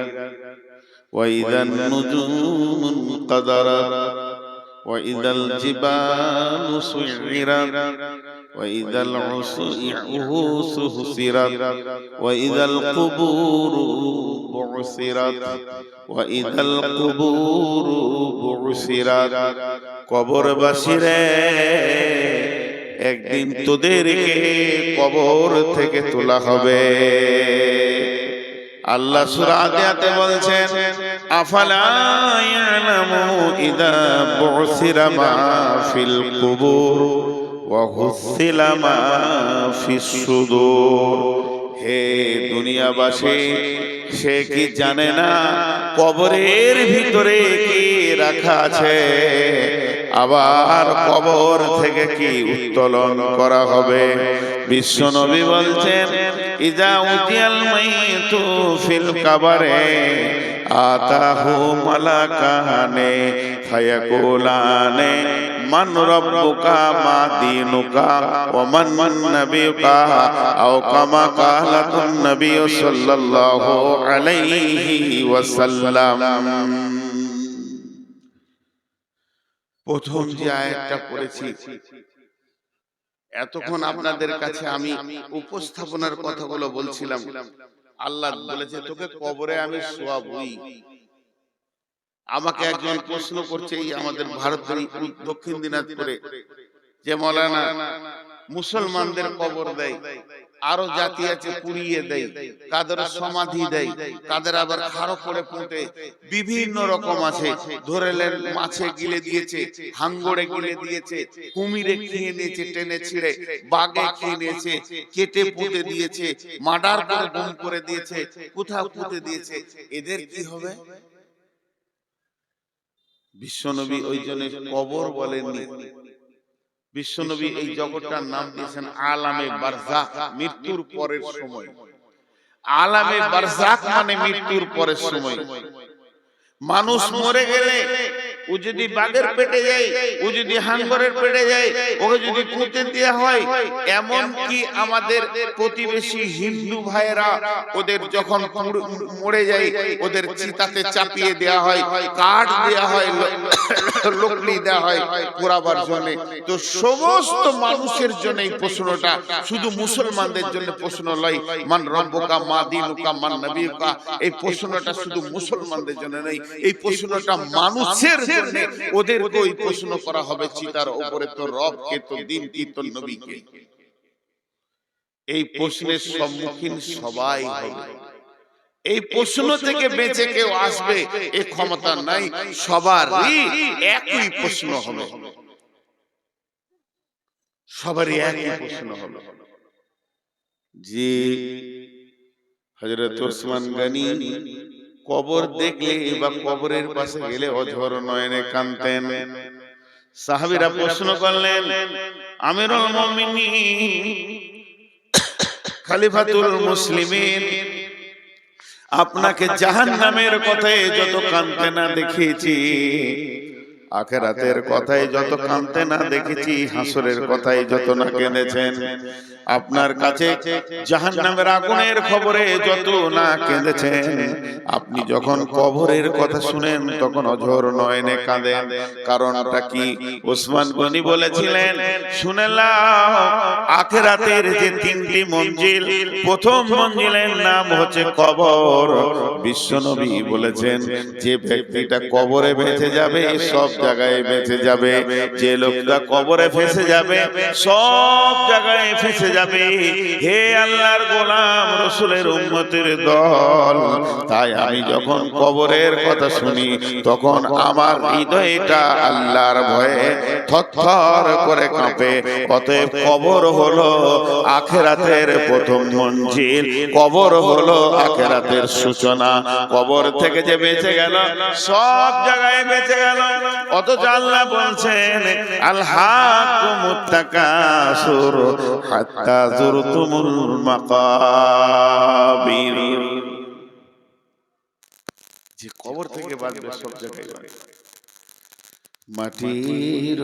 ওয়া ইযান নুজুমু কাদারাত ওয়া ইযাল জিবালু সুইরাত ওয়া ইযাল উসু হুসিরাত ওয়া ইযাল কুবুরু বুসিরাত ওয়া ইযাল কুবুরু বুসিরাত। কবরবাসীরে, একদিন তোদেরকে কবর থেকে তোলা হবে। আল্লাহ সূরা আদিয়াতে বলছেন, আফালা ইয়ালামু ইযা বুসিরা মা ফিল কুবুর ওয়া হুসিলা মা ফিস সুদূর। হে দুনিয়াবাসী, সে কি জানে না কবরের ভিতরে কি রাখা আছে, আবার কবর থেকে কি উত্তোলন করা হবে। বিশ্বনবী বলছেন, ইযা উতিয়াল মাইতু ফিল কাবারে আতাহু মালাকানে ফায়াকুলানে মান রাব্বুকা মা দীনুকা ওয়া মান নাবিয়ুকা আও কামা কালাতুন নবী সাল্লাল্লাহু আলাইহি ওয়াসাল্লাম। প্রথম যে আয়াতটা পড়েছি, এতক্ষণ আপনাদের কাছে আমি উপস্থাপনার কথাগুলো বলছিলাম। আল্লাহ বলেছে, তোকে কবরে আমি শোয়াবই। আমাকে একজন প্রশ্ন করছে, এই আমাদের ভারতের দক্ষিণ দিনাজপুরে যে মৌলানা মুসলমানদের কবর দেয়, আরো জাতি আছে পুড়িয়ে দেয়, কাদের সমাধি দেয়, কাদের আবার খাড়ো করে পুঁতে, বিভিন্ন রকম আছে। ধরেলেন মাছে গিলে দিয়েছে, হাঙ্গরে গিলে দিয়েছে, কুমিরে খেয়ে নিয়েছে টেনে ছিঁড়ে, বাঘে খেয়ে নিয়েছে, কেটে পুঁতে দিয়েছে, মার্ডার করে গুম করে দিয়েছে, কোথাও পুঁতে দিয়েছে। এদের কি হবে? বিশ্বনবী ওই জন্য কবর বলেননি। বিশ্বনবী এই জগৎটার নাম দিয়েছেন আলামে বারজাখ, মৃত্যুর পরের সময়। আলামে বারজাখ মানে মৃত্যুর পরের সময়। মানুষ মরে গেলে ও যদি বাঘের পেটে যায়, ও যদি হাঙ্গরের পেটে যায়, ওকে যদি পুঁতে দেওয়া হয়, এমন কি আমাদের প্রতিবেশী হিন্দু ভাইয়েরা ওদের যখন মরে যায়, ওদের চিতাতে চাপিয়ে দেওয়া হয়, কাঠ দেওয়া হয়, লকড়ি দেওয়া হয় পোড়াবার জন্য। তো সমস্ত মানুষের জন্য এই প্রশ্নটা, শুধু মুসলমানদের জন্য প্রশ্ন নয়। মান রব্বুকা মা দীনুকা মান নবিয়ুকা, এই প্রশ্নটা শুধু মুসলমানদের জন্য নয়, এই প্রশ্নটা মানুষের জন্য। ওদেরকে ওই প্রশ্ন করা হবে, চিতার উপরে তো রব কে, তো দিন কি, তো নবী কে। এই প্রশ্নের সম্মুখীন সবাই হবে। এই প্রশ্ন থেকে বেঁচে কেউ আসবে এই ক্ষমতা নাই, সবারই একই প্রশ্ন হবে, সবারই একই প্রশ্ন হবে। যে হযরত ওসমান গনি কবর দেখলে বা কবরের পাশে গেলে অঝর নয়নে কাঁদতেন। সাহাবীরা প্রশ্ন করলেন, আমিরুল মুমিনিন, খলিফাতুল মুসলিমিন, আপনাকে জাহান্নামের কথায় যত কাঁদতে না দেখেছি, আখিরাতের কথায় যত কাঁদতে না দেখেছি, হাসরের কথায় যত না কেঁদেছেন, আপনার কাছে জাহান্নামের আগুনের খবরে যত না কেঁদেছেন, আপনি যখন কবরের কথা শুনেন তখন অঝর নয়নে কাঁদেন। কারণটা কি? ওসমান গনি বলেছিলেন, শুনে নাও, আখিরাতের যে তিনটি মঞ্জিল, প্রথম মঞ্জিলের নাম হচ্ছে কবর। বিশ্বনবী বলেছেন, যে ব্যক্তিটা কবরে বেঁচে যাবে সব জায়গায় বেঁচে যাবে, যে লোকটা কবরে ফেসে যাবে সব জায়গায় ফেসে যাবে। হে আল্লাহর গোলাম, রাসূলের উম্মতের দল, তাই আমি যখন কবরের কথা শুনি তখন আমার হৃদয়টা আল্লাহর ভয়ে থরথর করে কাঁপে। অতএব কবর হলো আখিরাতের প্রথম মঞ্জিল, কবর হলো আখিরাতের সূচনা। কবর থেকে যে বেঁচে গেল সব জায়গায় বেঁচে গেল। অথচ আল্লাহ বলছেন আল হাকুমুত তাকাসুর হাত্তা যুরতুমুল মাকাবির, যে কবর থেকে বাঁচবে সব জায়গায় বাঁচবে। মাটির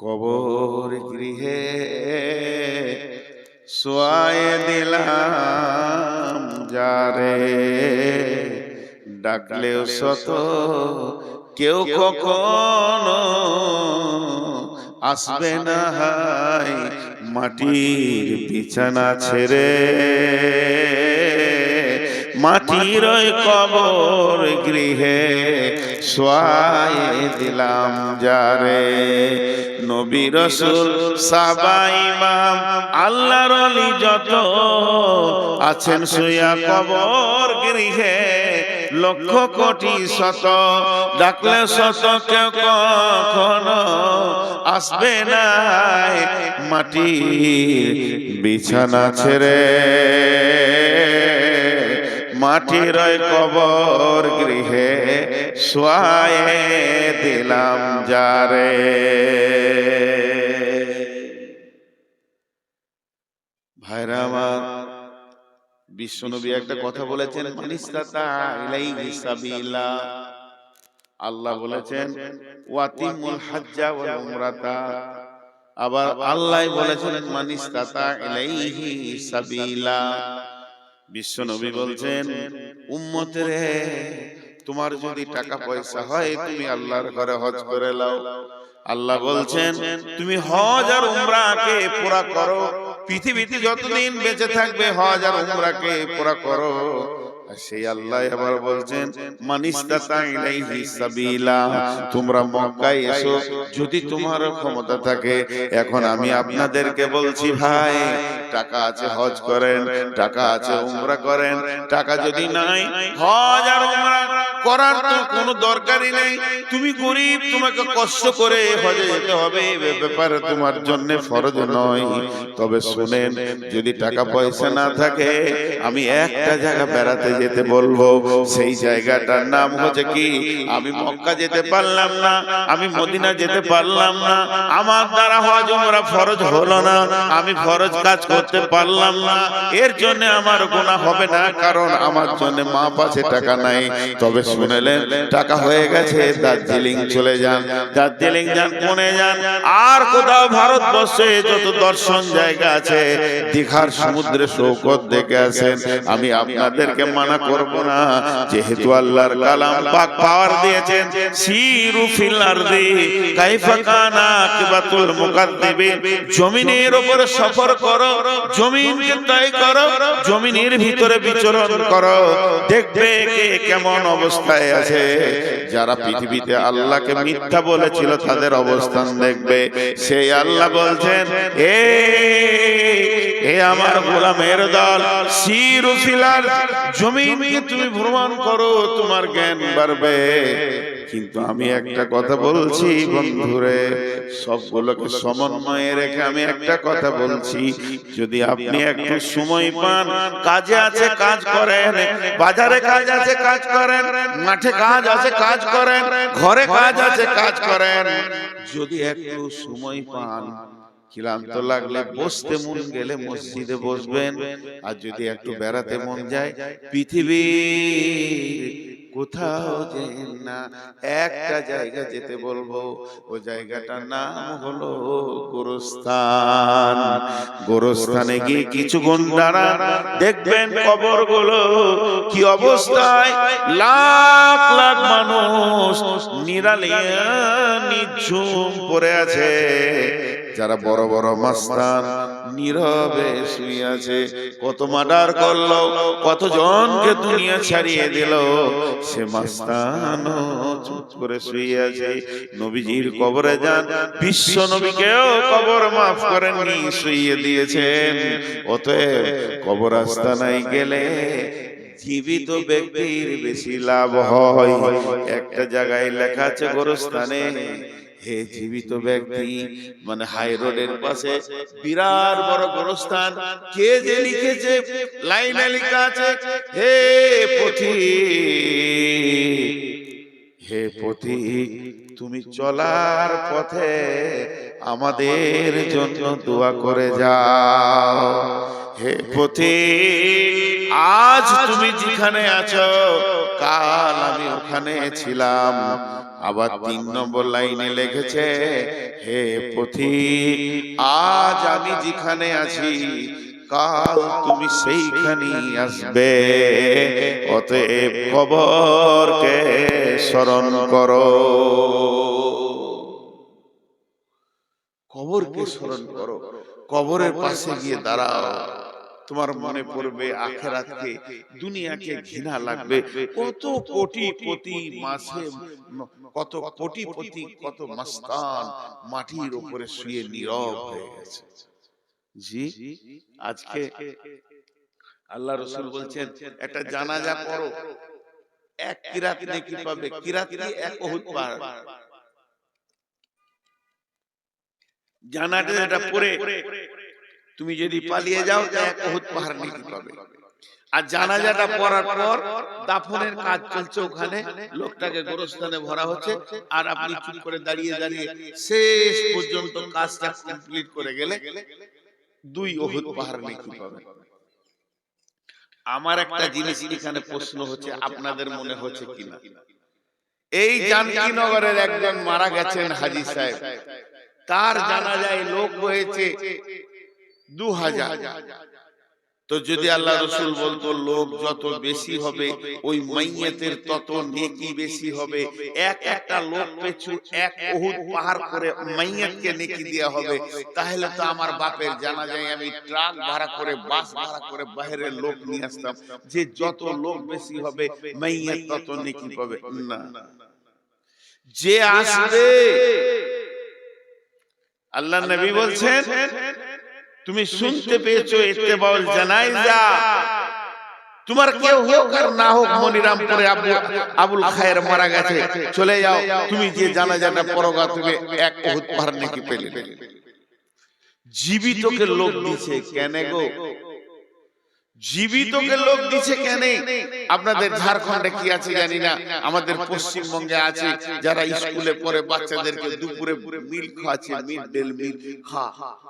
কবর গৃহে শোয়ায়ে দিলাম যারে, ডাকলেও শত কেউ কখনো আসবে না হায় মাটির বিছানা ছেড়ে। মাটির ওই কবর গৃহে শোয়ায়ে দিলাম যারে, নবী রাসূল সাহাবা ইমাম আল্লাহর ওলি যত আছেন শুয়া কবর গৃহে, লক্ষ কোটি শত ডাকলে শত কেউ কখনো আসবে না মাটির বিছানা ছেড়ে। মাটির ওই কবর গৃহে শোয়ায়ে দিলাম যারে। ভাইরা আমার, বিশ্বনবী একটা কথা বলেছেন, মানিস্তাতা ইলাইহি সাবিলা। আল্লাহ বলেছেন ওয়াতিমুল হাজ্জা ওয়াল উমরাতা। আবার আল্লাহ বলেছেন মানিস্তাতা ইলাইহি সাবিলা। বিশ্বনবী বলছেন উম্মতের তোমার যদি টাকা পয়সা হয় তুমি আল্লাহর ঘরে হজ করে নাও। আল্লাহ বলছেন তুমি হজ আর উমরাকে পুরা করো, পৃথিবীতে যতদিন বেঁচে থাকবে হজ আর উমরাকে পুরা করো। সেই আল্লাহ আবার বলছেন মানিস্তাতা ইলাইহি সাবিলা, তোমরা মক্কায় এসো যদি তোমার ক্ষমতা থাকে। এখন আমি আপনাদেরকে বলছি ভাই, টাকা আছে হজ করেন, টাকা আছে উমরা করেন, টাকা যদি নাই হজ আর উমরা করার তো কোনো দরকারই নেই। তুমি গরিব, তোমাকে কষ্ট করে হজে যেতে হবে, ব্যাপারে তোমার জন্য ফরজ নয়। তবে শুনেন, যদি টাকা পয়সা না থাকে আমি একটা জায়গা বেড়াতে যেতে বলবো, সেই জায়গাটার নাম হচ্ছে কি, আমি মক্কা যেতে পারলাম না, আমি মদিনা যেতে পারলাম না, আমার দ্বারা হজ উমরা ফরজ হলো না, আমি ফরজ কাজ করতে পারলাম না, এর জন্য আমার গুনাহ হবে না, কারণ আমার জন্য মা পাশে টাকা নাই। তবে শুনেলেন টাকা হয়ে গেছে, দার্জিলিং চলে যান, দার্জিলিং যান, পুনে যান, আর কোথাও ভারতবর্ষে যত দর্শন জায়গা আছে দীঘার সমুদ্রে সৈকত দেখে আসেন। আমি আপনাদেরকে মানা করব না, যেহেতু আল্লাহর কালাম পাক পাওয়ার দিয়েছেন, সিরু ফিল আরদি কাইফা কানা আকিবাতুল মুকাদ্দিবিন, জমিনের উপরে সফর করো, জমিনকে তয় করো, জমিনের ভিতরে বিচরণ করো, দেখবে কে কেমন অবস্থায় আছে। যারা পৃথিবীতে আল্লাহকে মিথ্যা বলেছিল তাদের অবস্থান দেখবে। সেই আল্লাহ বলছেন এ আমার গোলামের দল, সিরু ফিল আরদ, জমিনকে তুমি ভ্রমণ করো, তোমার জ্ঞান বাড়বে। কিন্তু আমি একটা কথা বলছি বন্ধুরে, সবগুলোকে সমন্বয়ে রেখে আমি একটা কথা বলছি, যদি আপনি একটু সময় পান, কাজে আছে কাজ করেন, বাজারে কাজ আছে কাজ করেন, মাঠে কাজ আছে কাজ করেন, ঘরে কাজ আছে কাজ করেন, যদি একটু সময় পান, ক্লান্ত লাগলে বসতে মন গেলে মসজিদে বসবেন, আর যদি একটু বেড়াতে মন যায় পৃথিবীর কোথাও যেন না, একটা জায়গা যেতে বলবো, ও জায়গাটার নাম হলো গোরস্থান। গোরস্থানে গিয়ে কিছুক্ষণ দাঁড়ান, দেখবেন কবরগুলো কি অবস্থায়, লাখ লাখ মানুষ নিরালিয়া নিঝুম পড়ে আছে, যারা বড় বড় মাস্তান নীরবে শুয়ে আছে। কত মার্ডার করলো, কতজনকে দুনিয়া ছাড়িয়ে দিল, সে মাস্তান চুপ করে শুয়ে আছে। নবীজির কবরে যান, বিশ্ব নবীকেও কবর মাফ করেননি, শুইয়ে দিয়েছেন। অতএব কবর আস্তানায় গেলে জীবিত ব্যক্তির বেশি লাভ হয়। একটা জায়গায় লেখা আছে গোরস্থানে, হে জীবিত ব্যক্তি, মানে হাই রোডের পাশে বিরাট বড় গোরস্থান। কে যে লিখেছে, লাইনে লেখা আছে, হে পথিক, হে পথিক, তুমি চলার পথে আমাদের জন্য দোয়া করে যাও। হে পথিক, আজ তুমি যেখানে আছো, কাল আমি ওখানে ছিলাম। আবার 3 নম্বর লাইনে লিখেছে, হে পথিক, আজ আমি যেখানে আছি, কাল তুমি সেইখানেই আসবে। অতএব কবরকে স্মরণ করো, কবরকে স্মরণ করো। কবরের পাশে গিয়ে দাঁড়াও, তোমার মনে পড়বে আখিরাতকে, দুনিয়াকে ঘৃণা লাগবে। কত কোটি কোটি মাসে, কত কোটি কোটি, কত মাস্তান মাটির উপরে শুয়ে নীরব হয়ে গেছে। জি, আজকে আল্লাহ রাসূল বলছেন, একটা জানাজা পড়ো, 1 কিরাত নেকি পাবে। কিরাত কি? 1 উহুদ পাহাড়। জানাজাটা পড়ে তুমি যদি পালিয়ে যাও, 1 উহুদ পাহাড় নেকি পাবে। আর জানাজাটা পড়ার পর দাফনের কাজ চলছে, ওখানে লোকটাকে গোরস্থানে ভরা হচ্ছে, আর আপনি চুপ করে দাঁড়িয়ে দাঁড়িয়ে শেষ পর্যন্ত কাজটা কমপ্লিট করে গেলে 2 উহুদ পাহাড় নেকি পাবে। আমার একটা জিনিস এখানে প্রশ্ন হচ্ছে, আপনাদের মনে হচ্ছে কিনা, এই জানকীনগরের একজন মারা গেছেন হাজী সাহেব, তার জানাজায় লোক হয়েছে 2000। তো যদি আল্লাহ রাসূল বলতো লোক যত বেশি হবে ওই মাইয়াতের তত নেকি বেশি হবে, একটা লোক পিছু 1 উহুদ পাহাড় করে মাইয়াতকে নেকি দেয়া হবে, তাহলে তো আমার বাপের জানাজায় আমি ট্রাক ভাড়া করে, বাস ভাড়া করে বাইরের লোক নিয়ে আসতাম, যে যত লোক বেশি হবে মাইয়াত তত নেকি পাবে। না, যে আসবে, আল্লাহ নবী বলছেন, তুমি শুনতে পেয়েছো ইত্তেবাউল জানাইজা, তোমার কেউ হোক আর না হোক, মনিরামপুরে আবুল খায়ের মারা গেছে, চলে যাও, তুমি যে জানাজাটা পড়োগা, তুমি 1 উহুদ পাহাড় নেকি পেলে। জীবিতকে লোক দিছে কেন গো? জীবিতকে লোক দিছে কেন? আপনাদের ঝাড়খণ্ডে কি আছে জানি না, আমাদের পশ্চিমবঙ্গে আছে, যারা স্কুলে পড়ে বাচ্চাদেরকে দুপুরে মিল খাওয়াচ্ছে, মিড ডে মিল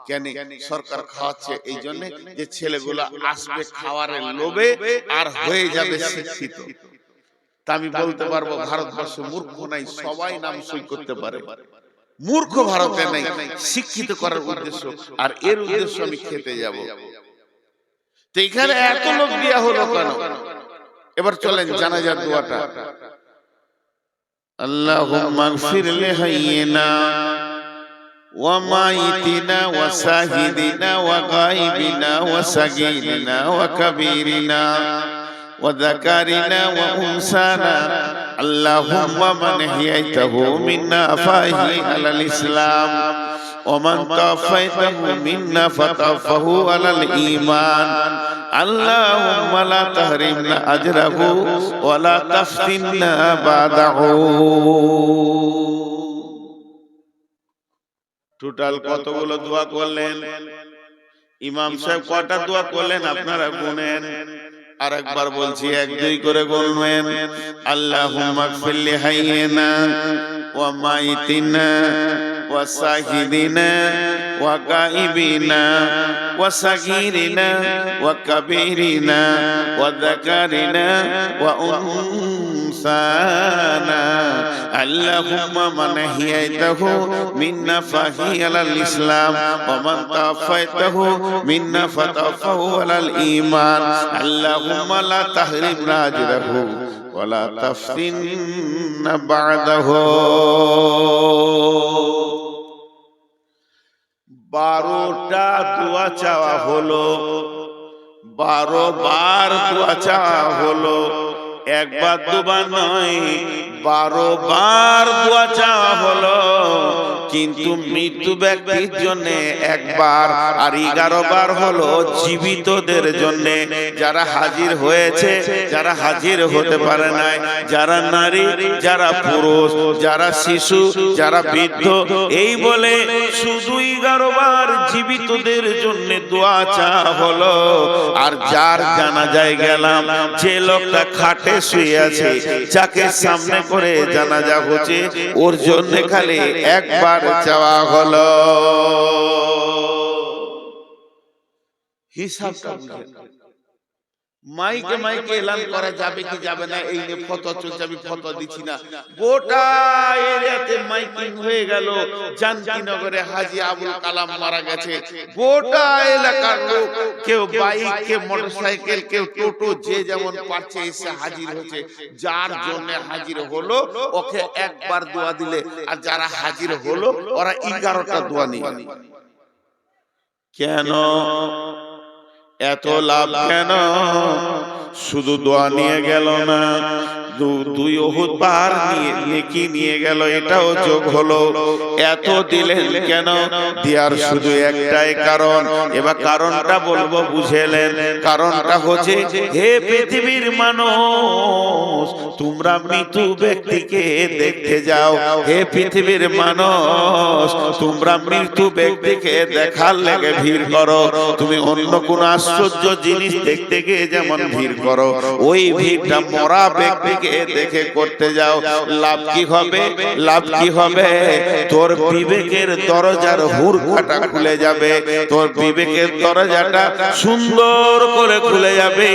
কেন সরকার খাওয়াচ্ছে? এই জন্য যে ছেলেগুলো আসবে খাওয়ারের লোভে আর হয়ে যাবে শিক্ষিত। তা আমি বলতে পারবো ভারতবর্ষ মূর্খ নাই, সবাই নাম সই করতে পারে। মূর্খ ভারতে নাই, শিক্ষিত করার উদ্দেশ্য, আর এর উদ্দেশ্য আমি খেতে যাব। তো এখানে এত লোক দেয়া হলো কেন? এবার চলেন জানাজার দোয়াটা। আল্লাহুম্মা গফির লিহাইয়িনা ওয়া মাইতিনা ওয়া শাহিদিনা ওয়া গায়বিনা ওয়া সাগীরিনা ওয়া কাবীরিনা ওয়া যাকারিনা ওয়া উনসানা। আল্লাহুম্মা মান হিয়াইতাহু মিন্না ফাহি আলাল ইসলাম ওয়া মান তাওফাইতাহু মিন্না ফাতাওফাহু আলাল ঈমান। আল্লাহুম্মা লা তাহরিমনা আজরাহু ওয়া লা তাফতিননা বাদাহু। টোটাল কতগুলো দোয়া করলেন? ইমাম সাহেব কয়টা দোয়া করলেন আপনারা গুনেন। আর একবার বলছি, 1-2 করে গুনবেন। আল্লাহুম্মা গফির লিহাইয়িনা ওয়া মাইতিনা ওয়া শাহিদিনা ওয়া গায়বিনা ওয়া সাগীরিনা ওয়া কাবীরিনা ওয়া যাকারিনা ওয়া উনসানা। আল্লাহুম্মা মান হিয়াইতাহু মিন্না ফাহি আলাল ইসলাম ওয়া মান তাওফাইতাহু মিন্না ফাতাওফাহু আলাল ঈমান। আল্লাহুম্মা লা তাহরিমনা আজরাহু ওয়ালা তাফতিন বা'দাহু। 12টা দোয়া চাওয়া হলো, 12 বার দোয়া চাওয়া হলো, একবার দুবার নয়, 12 বার দোয়া চাওয়া হলো। কিন্তু মৃত্যু ব্যক্তির জন্য একবার, আর 11 বার হলো জীবিতদের জন্য, যারা হাজির হয়েছে, যারা হাজির হতে পারে নাই, যারা নারী, যারা পুরুষ, যারা শিশু, যারা বৃদ্ধ, এই বলে শুধু 11 বার জীবিতদের জন্য দোয়া চাওয়া হলো। আর যার জানাজায় গেলাম, যে লোকটা খাটে শুয়ে আছে, যাকে সামনে করে জানাজা হচ্ছে, ওর জন্য খালি একবার চাওয়া হলো। হিসাবটা বুঝেন। মাইকে মাইকে এলান করা যাবে কি যাবে না, এই নিয়ে ফতোয়া চলছে, আমি ফতোয়া দিচ্ছি না। গোটা এরিয়াতে মাইকিং হয়ে গেল, জানকীনগরে হাজী আবুল কালাম মারা গেছে। গোটা এলাকার লোক, কেউ বাইক, কেউ মোটরসাইকেল, কেউ টোটো, যে যেমন পারছে এসে হাজির হচ্ছে। যার জন্য হাজির হলো ওকে একবার দোয়া দিলে, আর যারা হাজির হলো ওরা 11টা দোয়া নিয়ে। কেন এত লাভ? কেন শুধু দোয়া নিয়ে গেল না, 2 উহুদ পাহাড় নেকি নিয়ে গেল, এটাও যোগ হলো। এত দিলেন কেন? দেওয়ার শুধু একটাই কারণ। এবার কারণটা বলবো, বুঝেলেন? কারণটা হচ্ছে, হে পৃথিবীর মানুষ, তোমরা মৃত্যু ব্যক্তিকে দেখতে যাও। হে পৃথিবীর মানুষ, তোমরা মৃত্যু ব্যক্তিকে দেখার লেগে ভিড় করো। তুমি অন্য কোন আশ্চর্য জিনিস দেখতে গিয়ে যেমন ভিড় করো, ওই ভিড়টা মরা ব্যক্তিকে দেখে করতে যাও। লাভ কি হবে? লাভ কি হবে? তোর বিবেকের দরজার হুড়কাটা খুলে যাবে, তোর বিবেকের দরজাটা সুন্দর করে খুলে যাবে,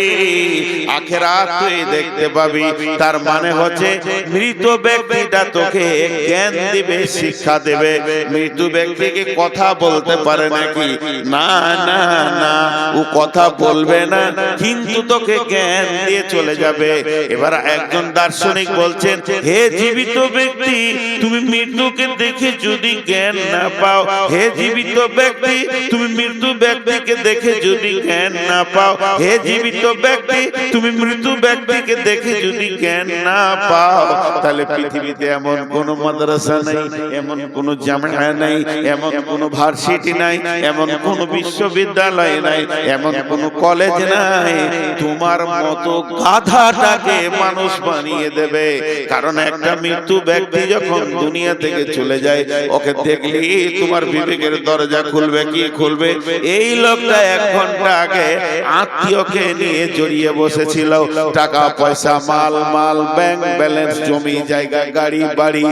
আখিরাত তুই দেখতে পাবি। তার মানে হচ্ছে, মৃত ব্যক্তিটা তোকে জ্ঞান দিবে, শিক্ষা দেবে। মৃত ব্যক্তিকে কথা বলতে পারে নাকি? না না না, ও কথা বলবে না, কিন্তু তোকে জ্ঞান দিয়ে চলে যাবে। এবার একজন দার্শনিক বলছেন, হে জীবিত ব্যক্তি, তুমি মৃত্যুকে দেখে যদি জ্ঞান না পাও, হে জীবিত ব্যক্তি, তুমি মৃত্যু ব্যক্তিকে দেখে যদি জ্ঞান না পাও, হে জীবিত ব্যক্তি, তুমি মৃত্যু ব্যক্তিকে দেখে যদি জ্ঞান না পাও, তাহলে পৃথিবীতে এমন কোন মাদ্রাসা নাই, এমন কোন জামিয়া নাই, এমন কোন ভার্সিটি নাই, এমন কোন বিশ্ববিদ্যালয় নাই, এমন কোন কলেজ নাই, তোমার মতো গাধাটাকে মানুষ বানিয়ে দেবে। কারণ একটা মৃত্যু ব্যক্তি যখন দুনিয়া থেকে চলে যায়, ওকে দেখলি তোমার বিবেকের দরজা খুলবে কি খুলবে? এই লোকটা 1 ঘন্টা আগে আত্মীয়কে নিয়ে জড়িয়ে বসেছিল, টাকা পয়সা, মাল মাল, ব্যাংক ব্যালেন্স, জমি জায়গা, গাড়ি বাড়ি,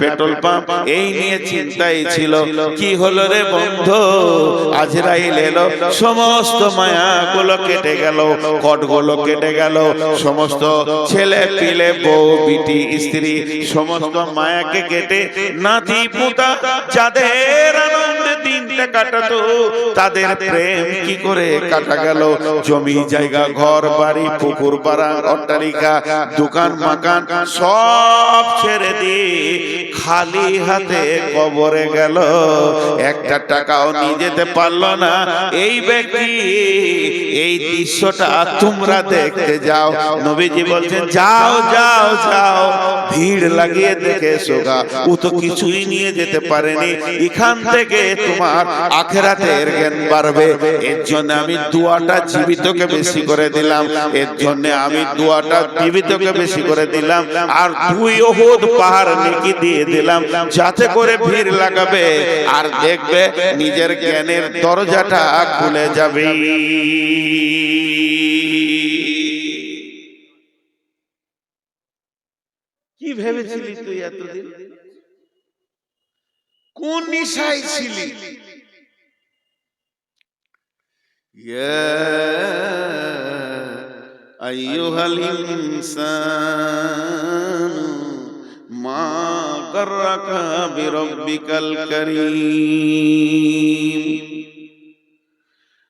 পেট্রোল পাম্প, এই নিয়ে চিন্তাই ছিল। কি হলো রে বন্ধু? আজরাইল এলো, সমস্ত মায়া গুলো কেটে গেল, কট গুলো কেটে গেল, সমস্ত ছেলে পিলে, বউ বিটি, স্ত্রী, সমস্ত মায়াকে কেটে নাতি পুতা, যাদের আনন্দে দিনটা কাটাতো, তাদের প্রেম কি করে কাটা গেল? জমি জায়গা, ঘর বাড়ি, পুকুর পাড়া, অট্টালিকা, দোকান মাকান সব ছেড়ে দিয়ে খালি হাতে কবরে গেল, একটা টাকাও নিয়ে যেতে পারলো না। এই ব্যক্তি, এই দৃশ্যটা তোমরা দেখতে যাও। নবীজি বলছেন, যাও যাও যাও, ভিড় লাগিয়ে দেখে এসোগা। ও তো কিছুই নিয়ে যেতে পারেনি, এখান থেকে তোমার আখিরাতের জ্ঞান বাড়বে। এর জন্য আমি দোয়াটা জীবিতকে বেশি করে দিলাম, এর জন্য আমি দোয়াটা জীবিতকে বেশি করে দিলাম, আর 2 উহুদ পাহাড় নেকি দিয়ে দিলাম, যাতে করে ভিড় লাগাবে আর দেখবে নিজের জ্ঞানের দরজাটা খুলে যাবে। কি ভেবেছিলি তুই এতদিন? কোন নিশায় ছিলি? ইয়া আইয়ুহাল ইনসান মা গাররাকা বিরাব্বিকাল কারীম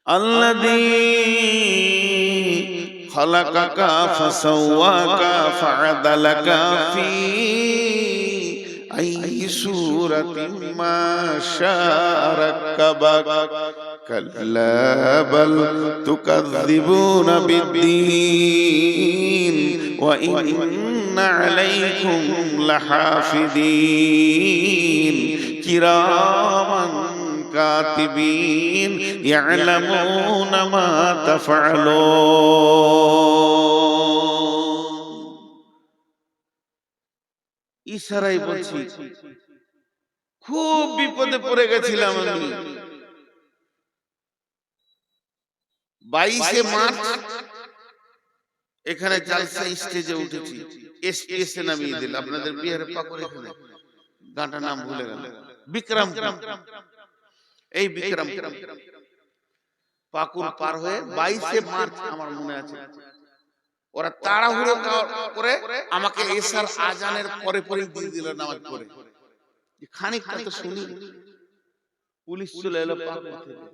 আল্লাযী খালাকাকা ফাসাওয়াকা ফাআদালাকা ফি আইয়ি সূরাতিন মা শাআ রাক্কাবাক কাল্লা বাল তুকাযযিবুনা বিদ্দীন ওয়া ইন্না আলাইকুম লাহাফিযীন কিরামান কাতিবিন ইয়ালামুনা মা তাফআলুন। ইশারায় বলছি, খুব বিপদে পড়ে গেছিলাম আমি। 22 মার্চ এখানে জালসা স্টেজে উঠেছি, এসে নামিয়ে দিল আপনাদের বিহারের পাকুর, এখানে গানটার নাম ভুলে গেল, বিক্রম, এই বিক্রম পাকুর পার হয়ে 22 মার্চ আমার মনে আছে, ওরা তাড়াহুড়ো করে আমাকে এশার আজানের পরে পরে দিয়ে দিল নামাজ পড়ে। খানিকটা তো শুনি, পুলিশ চলে এলো পাকুর থেকে।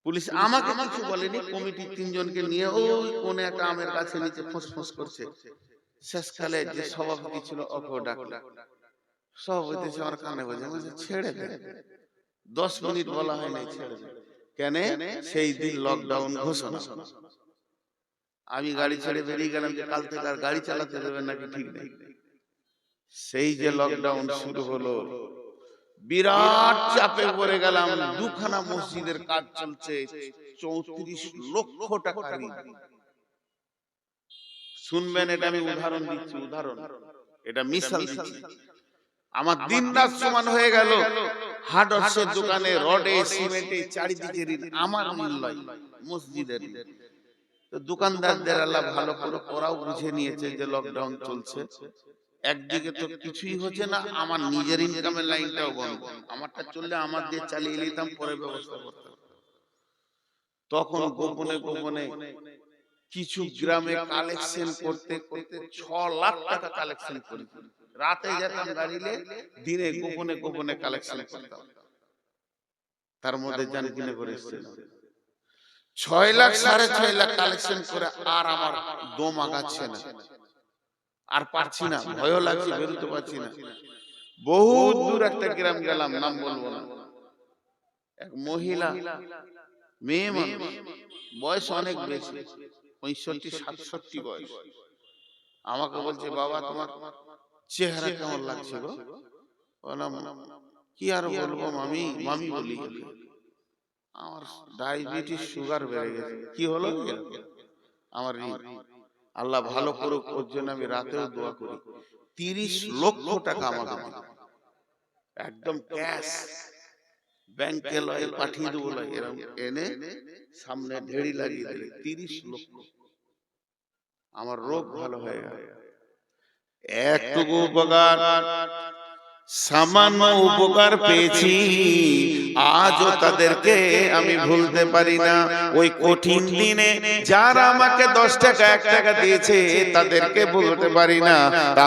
পুলিশ আমাকে কিছু বলেনি, কমিটির 3 জনকে নিয়ে ওই কোনে একটা আমের গাছে নিচে ফোঁস করছে। শেষকালে যে সভাপতি ছিল ওকে ডাকলো, সভাপতি আমার কানে বলছে ছেড়ে দে, 10 মিনিট বলা হয় নাই, ছেড়ে দে। কেন? সেই দিন লকডাউন ঘোষণা। আমি গাড়ি ছেড়ে বেরিয়ে গেলাম যে কাল থেকে আর গাড়ি চালাতে দেবে নাকি ঠিক নেই। সেই যে লকডাউন শুরু হলো, বিরাট চাপে পড়ে গেলাম। 2খানা মসজিদের কাজ চলছে, 34 লক্ষ টাকা ঋণ। শুনবেন, এটা আমি উদাহরণ দিচ্ছি, উদাহরণ, এটা মিসাল দিচ্ছি। আমার দিন রাত সমান হয়ে গেল। হার্ডওয়্যারের দোকানে রডে সিমেন্টে চারিদিকে ঋণ, আমার মূল্য মসজিদের। তো দোকানদারদের আল্লাহ ভালো করে ওরাও বুঝে নিয়েছে যে লকডাউন চলছে, একদিকে তো কিছুই হচ্ছে না, আমার নিজের ইনকামের লাইনটাও বন্ধ। আমারটা চললে আমার দিয়ে চালিয়ে নিতাম, পরে ব্যবস্থা করতাম। তখন গোপনে গোপনে কিছু গ্রামে কালেকশন করতে করতে 6 লাখ টাকা কালেকশন করি। রাতে যেতাম গাড়িলে, দিনে গোপনে গোপনে কালেকশন করতাম। তার মধ্যে জানি কিনে করে এসেছিল 6 লাখ 6.5 লাখ কালেকশন করে, আর আমার দম আগাচ্ছে না, আর পারছি না, ভয় লাগছে, বেরোতে পারছি না। বহুত দূর একটা গ্রাম গেলাম, নাম বলবো না। এক মহিলা, মেয়ে মানুষ, বয়স অনেক বেশি, 65-67 বয়স। আমাকে বলছে, বাবা তোমার চেহারা কেমন লাগছে গো? বললাম কি আর বলবো মামি, মামি বলি, আমার ডায়াবেটিস সুগার বেড়ে গেছে। কি হলো? আমার আল্লাহ ভালো করুক, ওর জন্য আমি রাতেও দোয়া করি। 30 লক্ষ টাকা আমাকে একদম ক্যাশ ব্যাংকে লয় পাঠিয়ে দেবো, এরকম এনে সামনে ঢেড়ি লাগিয়ে দিলে 30 লক্ষ। আমার রোগ ভালো হয়ে গেল। একটুকু উপকার, সামান্য উপকার পেয়েছি, আজও তাদেরকে আমি ভুলতে পারি না। ওই কঠিন দিনে যারা আমাকে 10 টাকা 1 টাকা দিয়েছে তাদেরকে ভুলতে পারি না।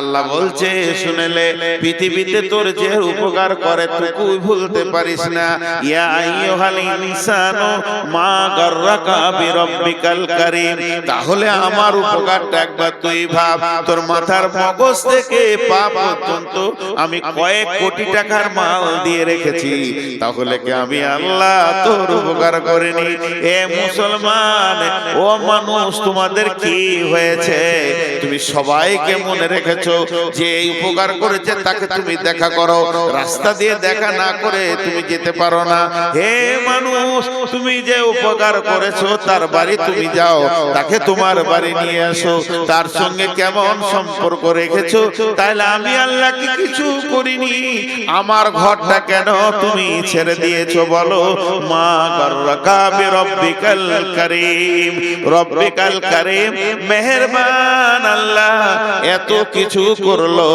আল্লাহ বলছে, শুনেলে পৃথিবীতে তোর যে উপকার করে তুই ভুলতে পারিস না। ইয়া আইয়ুহাল ইনসানু মা গাররাকা বিরাব্বিকাল কারীম। তাহলে আমার উপকারটা একবার তুই ভাব। তোর মাথার মগজ থেকে পা পর্যন্ত আমি কয়েক কোটি টাকার মাল দিয়ে রেখেছি, তাহলে কি আমি আল্লাহ তোর উপকার করিনি? এ মুসলমান, ও মানুষ, তোমাদের কি হয়েছে? তুমি সবাইকে মনে রেখেছো যে এই উপকার করেছে তাকে তুমি দেখা করো, রাস্তা দিয়ে দেখা না করে তুমি যেতে পারো না। হে মানুষ, তুমি যে উপকার করেছো তার বাড়ি তুমি যাও, তাকে তোমার বাড়ি নিয়ে আসো, তার সঙ্গে কেমন সম্পর্ক রেখেছো? তাহলে আমি আল্লাহ কি কিছু করিনি? আমার ঘরটা কেন তুমি ছেড়ে দিয়েছো বলো? মা গাররাকা বিরাব্বিকাল কারীম। রব্বিকাল কারীম, মেহেরবান আল্লাহ এত কিছু করলো,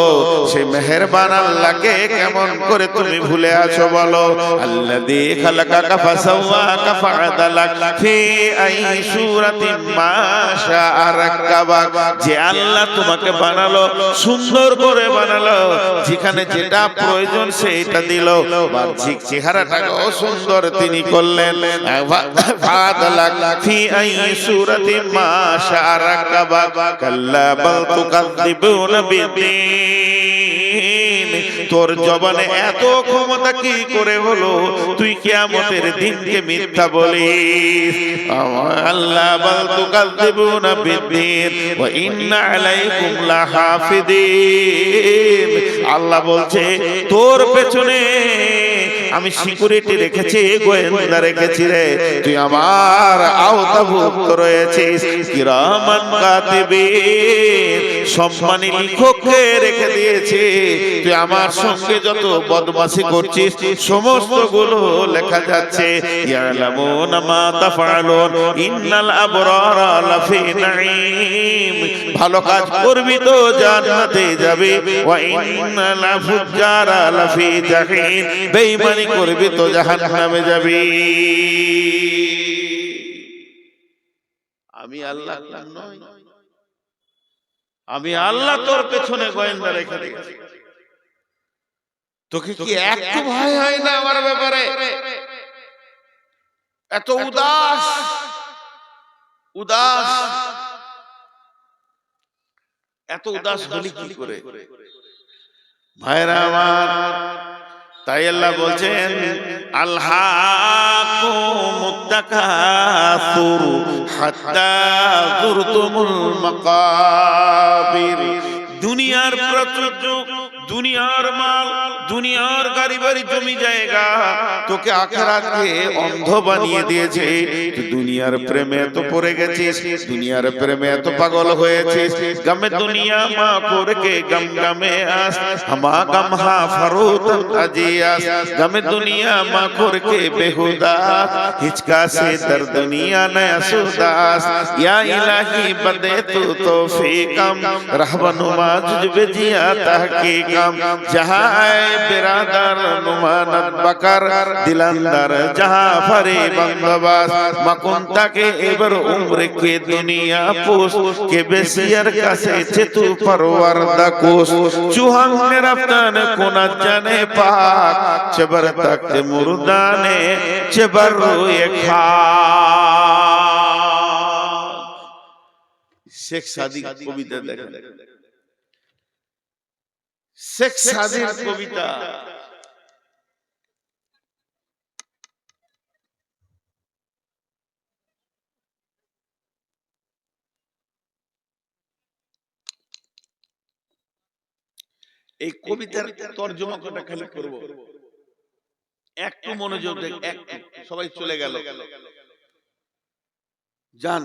সেই মেহেরবান আল্লাহকে কেমন করে তুমি ভুলে আছো বলো? আল্লাযী খালাকাকা ফাসাওয়াকা ফাআদালাক ফি আইয়ি সূরাতিন মা শাআ রাক্কাবাক। যে আল্লাহ তোমাকে বানালো, সুন্দর করে বানালো, যেখানে যেটা যেটা প্রয়োজন সেইটা দিল, বাহ্যিক চেহারাটাও সুন্দর তিনি করলেন। ফি আই সূরাতি মা শাআ রাকাবা কাল্লা বাল তুকাযযিবুনা বিদ্দীন। তোর জবানে এত ক্ষমতা কি করে হলো তুই কিয়ামতের দিনকে মিথ্যা বলিস? আল্লাহ বাল তুকাযযিবুনা বিদ্দীন ওয়া ইন্না আলাইকুম লাহাফিদিন। আল্লাহ বলছে তোর পেছনে আমি সিকিউরিটি রেখেছি, গোয়েন্দা রেখেছি রে, তুই আমার আওতাভুক্ত রয়েছিস। কিরামান কাতিবিন, সম্মানী লিখককে রেখে দিয়েছে। তুই আমার সঙ্গে যত বদমাশি করছিস সমস্ত গুলো লেখা যাচ্ছে। ইয়ালামুনা মা তাফআলুন ইন্নাল আবরারা লাফি নাঈম। ভালো কাজ করবি তো জান্নাতে যাবে, ওয়া ইন্নাল ফুজ্জারা লাফি জাহিম। বেঈমানি করবি তো জাহান্নামে যাবি। আমি আল্লাহ নই, আমি আল্লাহ তোর পেছনে গোয়েন্দা রেখে দিয়েছি। তোকে কি একটু ভয় হয় না আমার ব্যাপারে? এত উদাস উদাস এত উদাস হলি কি করে ভাইরা আমার? তাই আল্লাহ বলছেন আলহাকুমুত তাকাসুর হাত্তা যুরতুমুল মাকাবির। দুনিয়ার প্রাচুর্য, দুনিয়ার মাল, দুনিয়ার গাড়ি বাড়ি জমি জায়গা তোকে আখিরাতকে অন্ধ বানিয়ে দিয়েছে। তুই দুনিয়ার প্রেমে এত পড়ে গেছিস, দুনিয়ার প্রেমে এত পাগল হয়েছিস। গমে দুনিয়া মা করকে গম গমে আস হামা গম হা ফরুত আজিয়াস। গমে দুনিয়া মা করকে বেহুদাস হিচকা সে দর দুনিয়া নয়া সুদাস। ইয়া ইলাহি বদে তু তৌফিকম रहबनुमा जुजबे जिया तहकीकम। जहाँ बिरादर नुमानत बकर दिलंदर जहाँ फरे बंदोबस मकुंता के एबर उम्र के दुनिया पूस के बेसियर कसे चेतु परवर दकुस। चुहंग ने रफ्तान कुना जाने पाक चबर तक मुर्दाने चबर रोए खा। শেখ সাদিক কবিতা দেখেন, শেখ সাদির কবিতা। এই কবিতার তর্জমা কটা খালি করব, একটু মনোযোগ দেখ। একটু সবাই চলে গেল, জান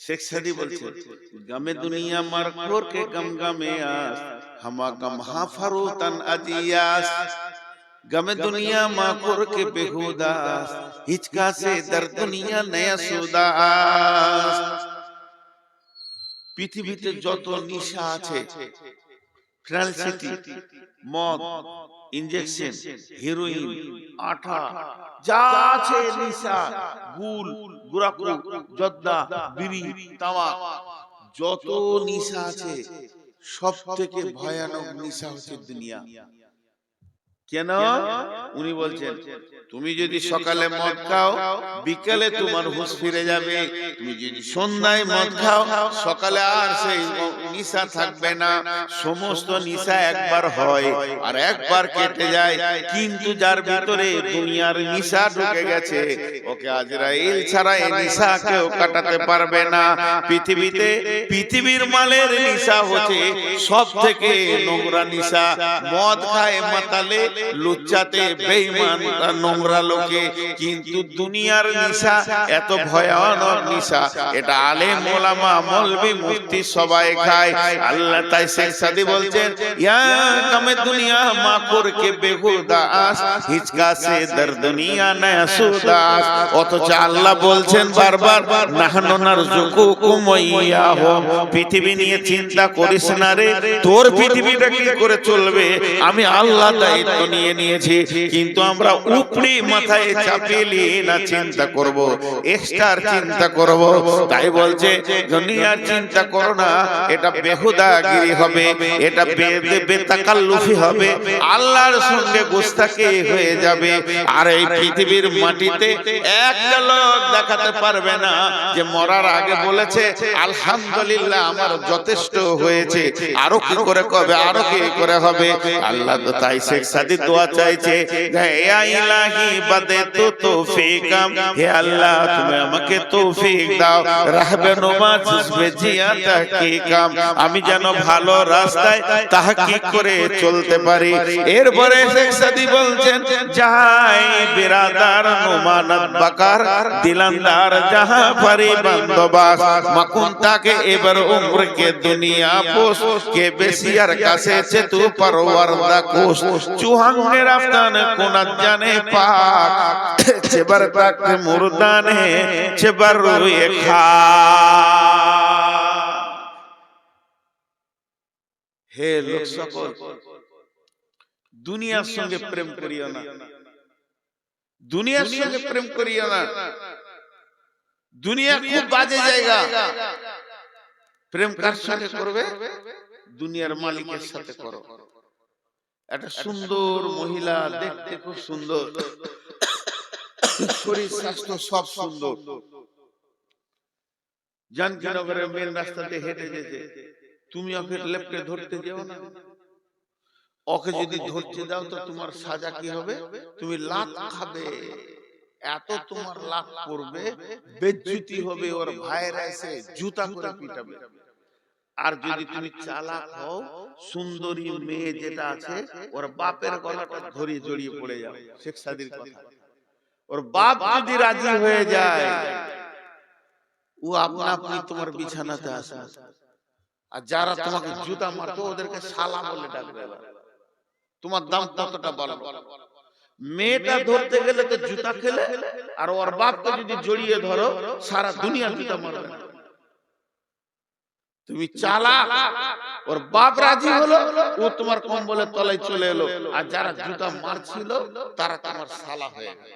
শেখ সাদি বলছে গমে দুনিয়া মার খোর কে গম গমে আস হামা গম হা ফরুতান আজিয়াস। গমে দুনিয়া মা খোর কে বেহুদাস হিচকা সে দর দুনিয়া নয়া সুদাস। পৃথিবীতে যত নিশা আছে, ফ্রান্সিটি, মদ, ইনজেকশন, হেরোইন, আঠা, যা আছে নিশা, গুল, গুরাকু, জর্দা, বিড়ি, তামাক, যত নিশা আছে সব থেকে ভয়ানক নিশা হচ্ছে দুনিয়া। কেন? উনি বলছেন তুমি যদি সকালে মদ খাও বিকালে তোমার হুঁশ ফিরে যাবে। তুমি যদি সন্ধ্যায় মদ খাও সকালে আর সেই নিশা থাকবে না। সমস্ত নিশা একবার হয় আর একবার কেটে যায়, কিন্তু যার ভিতরে দুনিয়ার নিশা ঢুকে গেছে ওকে আজরাইল ছাড়া এই নিশা কেউ কাটাতে পারবে না। পৃথিবীতে পৃথিবীর মালের নিশা হচ্ছে সব থেকে নোংরা নিশা। মদ খায় মাতালে, লুচ্চাতে বেঈমান নোংরা লোকে, কিন্তু দুনিয়ার নিশা এত ভয়ানক নিশা, এটা আলেম ওলামা মৌলভী মুফতি সবাই খায়। আল্লাহ তাই শেখ সাদি বলছেন ইয়া গমে দুনিয়া মা করকে বেহুদাস হিচকা সে দর দুনিয়া নয়া সুদাস। অথচ আল্লাহ বলছেন বারবার নাহনু নারযুকুকুম ওয়া ইয়াহুম। পৃথিবী নিয়ে চিন্তা করিস না রে, তোর পৃথিবীটা কি করে চলবে আমি আল্লাহ দায়িত্ব নিয়ে নিয়েছি, কিন্তু আমরা উপরি মাথায় চাপিয়ে নিয়ে না চিন্তা করব, এক্সট্রার চিন্তা করব। তাই বলছে দুনিয়ার চিন্তা করো না, এটা বেহুদাগিরি হবে, এটা বেতাকাল্লুফি হবে, আল্লাহর সঙ্গে গোস্তাকি হয়ে যাবে। আর এই পৃথিবীর মাটিতে একটা লোক দেখাতে পারবে না যে মরার আগে বলেছে আলহামদুলিল্লাহ আমার যথেষ্ট হয়েছে, আরো কি করে কবে, আরো কি করে হবে। আল্লাহ তো তাই শেখ সাদি দোয়া চাইছে, ইয়া ইলাহি বাদাতু তৌফিকাম, হে আল্লাহ তুমি আমাকে তৌফিক দাও, রাহবেনুমা জুজবে জিয়া তাহকিকাম, আমি যেন ভালো রাস্তায় তাহকিক করে চলতে পারি। এরপরে শেখ সাদি বলছেন, যাই বিরাদার নুমানত বাকার দিলান্দার জাহা পারি বান্দবাস, মাকুন তাকে এবার উমর কে দুনিয়া পোষ কে বেশিয়ার কাছে চেতু পরওয়ারদা কোষ, চুহাঙ্গে রাফতান কোনাত জানে পাক, চেবার তাক মুরদানে চেবার রুয়ে খা। হে লোক সকল, দুনিয়ার সঙ্গে প্রেম করিও না, দুনিয়ার সঙ্গে প্রেম করিও না। দুনিয়া খুব বাজে জায়গা। প্রেম কার সাথে করবে? দুনিয়ার মালিকের সাথে করো। একটা সুন্দর মহিলা, দেখতে খুব সুন্দর, শরীর স্বাস্থ্য সব সুন্দর, জানকীনগরের মেন রাস্তাতে হেঁটে যেতে, তুমি ওকে লেপটে ধরতে যেও না। ওকে যদি ধরতে দাও তো তোমার সাজা কি হবে? তুমি লাত খাবে, এত তোমার লাত পড়বে, বেজ্জতি হবে, ওর ভাইরা এসে জুতা করে পিটাবে। আর যদি তুমি চালাক হও, সুন্দরী মেয়ে যেটা আছে ওর বাপের গলাটা ধরে জড়িয়ে পড়ে যাও। শেখ সাদির কথা, ওর বাপ যদি রাজি হয়ে যায়, ও আপনা আপনি তোমার বিছানাতে আসবে। আর যারা তোমাকে জুতা মারতো ওদেরকে শালা বলে ডাকবে। তোমার দাম কতটা বলো? মেয়েটা ধরতে গেলে তো জুতা খেলে, আর ওর বাপকে যদি জড়িয়ে ধরো সারা দুনিয়া জুতা মারবে। তুমি চালাক, ওর বাপ রাজি হলো, ও তোমার কম্বলের তলায় চলে এলো, আর যারা জুতা মারছিল তারা তোমার শালা হয়ে গেল।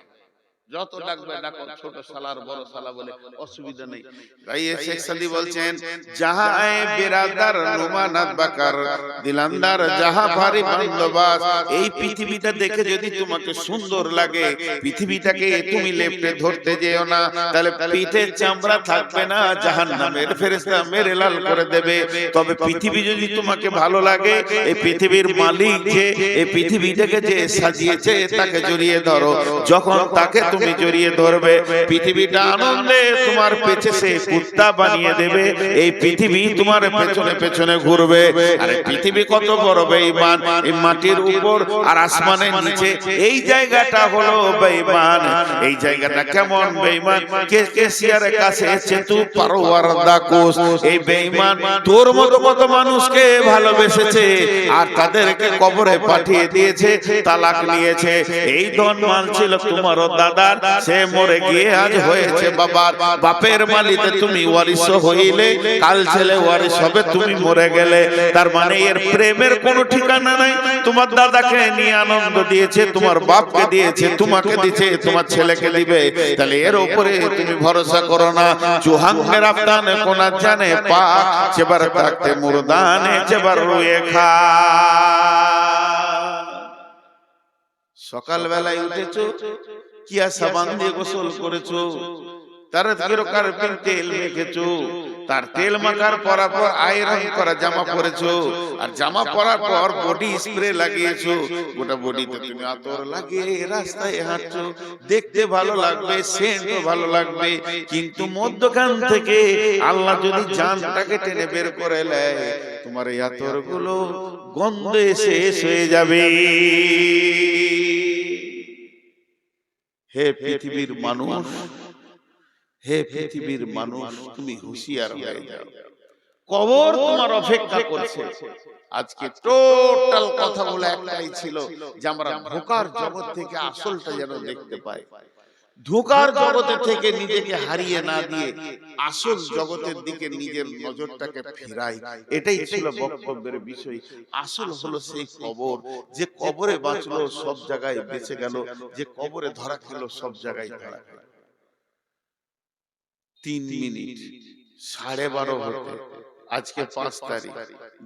যত ডাকবে ডাকো, ছোট শালার বড় শালা বলে অসুবিধা নেই। তাই শেখ সাদি বলছেন, জাহায়ে বিরাদার নুমানাত বাকার দিলান্দার জাহা ভারি বান্দবাস, এই পৃথিবীটা দেখে যদি তোমাকে সুন্দর লাগে, পৃথিবীটাকে তুমি লেপটে ধরতে যেও না, তাহলে পিঠে চামড়া থাকবে না, জাহান্নামের ফেরেশতা মেরে লাল করে দেবে। তবে পৃথিবী যদি তোমাকে ভালো লাগে, এই পৃথিবীর মালিক যে এই পৃথিবীটাকে যে সাজিয়েছে তাকে জড়িয়ে ধরো। যখন তাকে তুমি জড়িয়ে ধরবে, পৃথিবীটা আনন্দে তোমার পেছনে সে কুত্তা বানিয়ে দেবে, এই পৃথিবী তোমার পেছনে পেছনে ঘুরবে। আরে পৃথিবী কত বড় বেঈমান, এই মাটির উপর আর আসমানের নিচে, এই জায়গাটা হলো বেঈমান। এই জায়গাটা কেমন বেঈমান? কেসিয়ারের কাছে চেতু পরওয়ারদা কোষ, এই বেঈমান তোর মতো কত মানুষকে ভালোবেসেছে আর তাদেরকে কবরে পাঠিয়ে দিয়েছে, তালাক নিয়েছে। এই ধন মাল ছিল তোমার দাদা, সে মরে গিয়ে আজ হয়েছে বাবার। বাপের মালিতে তুমি ওয়ারিস হইলে, কাল ছেলে ওয়ারিস হবে, তুমি মরে গেলে। তার মানে এর প্রেমের কোনো ঠিকানা নাই। তোমার দাদাকে নিয়ে আনন্দ দিয়েছে, তোমার বাপকে দিয়েছে, তোমাকে দিয়েছে, তোমার ছেলেকে দিবে, তাহলে এর উপরে তুমি ভরসা করো না। চুহাঙ্গে রাফতানে কোনা জানে পা, চেবার থাকতে মুরদানে চেবার রুয়ে খা। সকাল বেলায় উঠেছো, কিয়া সাবান দিয়ে গোসল করেছো, তার তেল মেখেছো, তার তেল মাখার পর আয়রন করা জামা পরেছো, আর জামা পরার পর বডি স্প্রে লাগিয়েছো, গোটা বডিতে তুমি আতর লাগিয়ে রাস্তায় হাঁটছো, দেখতে ভালো লাগবে, সেন্ট ভালো লাগবে, কিন্তু মধ্যখান থেকে আল্লাহ যদি জানটাকে টেনে বের করে নেয়, তোমার এই আতর গুলো গন্ধে শেষ হয়ে যাবে। হে পৃথিবীর মানুষ, হে পৃথিবীর মানুষ, তুমি হুঁশিয়ার হয়ে যাও, কবর তোমার অপেক্ষা করছে। আজকে টোটাল কথাগুলো একটাই ছিল যে আমরা ধোঁকার জগৎ থেকে আসলটা যেন দেখতে পাই। ধোঁকার জগতে থেকে নিজেকে হারিয়ে না দিয়ে আসল জগতের দিকে নিজের নজরটাকে ফেরাই, এটাই ছিল বক্তব্যের বিষয়। আসল হলো সেই কবর, যে কবরে বাঁচলো সব জায়গায় বেঁচে গেল, যে কবরে ধরা খেলো সব জায়গায় ধরা খেলো। 3 মিনিট 12:30 হতে আজকে 5 তারিখ,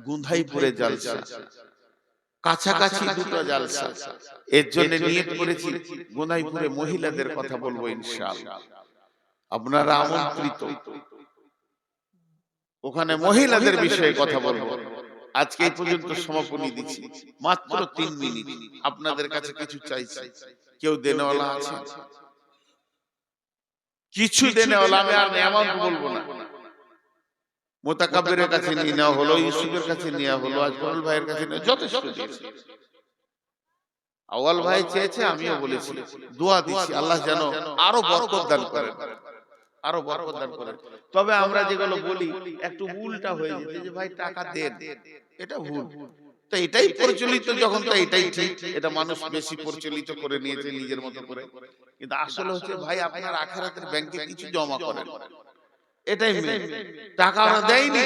গুন্ধাইপুরে জালসা, কাছাকাছি দুটো জালসা। এর জন্য নিয়ত করেছি গুন্ধাইপুরে মহিলাদের কথা বলবো ইনশাআল্লাহ, আপনারা আমন্ত্রিত। ওখানে মহিলাদের বিষয়ে কথা বলবো। আজকে এই পর্যন্ত সমাপনী দিচ্ছি, মাত্র 3 মিনিট। আপনাদের কাছে কিছু চাইছি, কেউ দেনেওয়ালা আছে? কিছু দেনেওয়ালা, আমি আর অ্যামাউন্ট বলবো না। মোতাকাব্বিরের কাছে নিয়ে নেওয়া হলো, ইউসুফের কাছে নেওয়া হলো, আজমল ভাইয়ের কাছে নেওয়া, যথেষ্ট দিয়েছে। আওয়াল ভাই চেয়েছে, আমিও বলেছি, দোয়া দিচ্ছি আল্লাহ যেন আরো বরকত দান করেন, আরো বরকত দান করেন। তবে আমরা যেগুলো বলি একটু উল্টা হয়ে যেতে, যে ভাই টাকা দেন, এটা ভুল। তো এটাই প্রচলিত যখন, তো এটাই ঠিক, এটা মানুষ বেশি প্রচলিত করে নিয়েছে নিজের মতো করে। কিন্তু আসলে হচ্ছে ভাই, আপনার আখিরাতের ব্যাংকে কিছু জমা করেন, এটাই মেন। টাকা ওরা দেয়নি,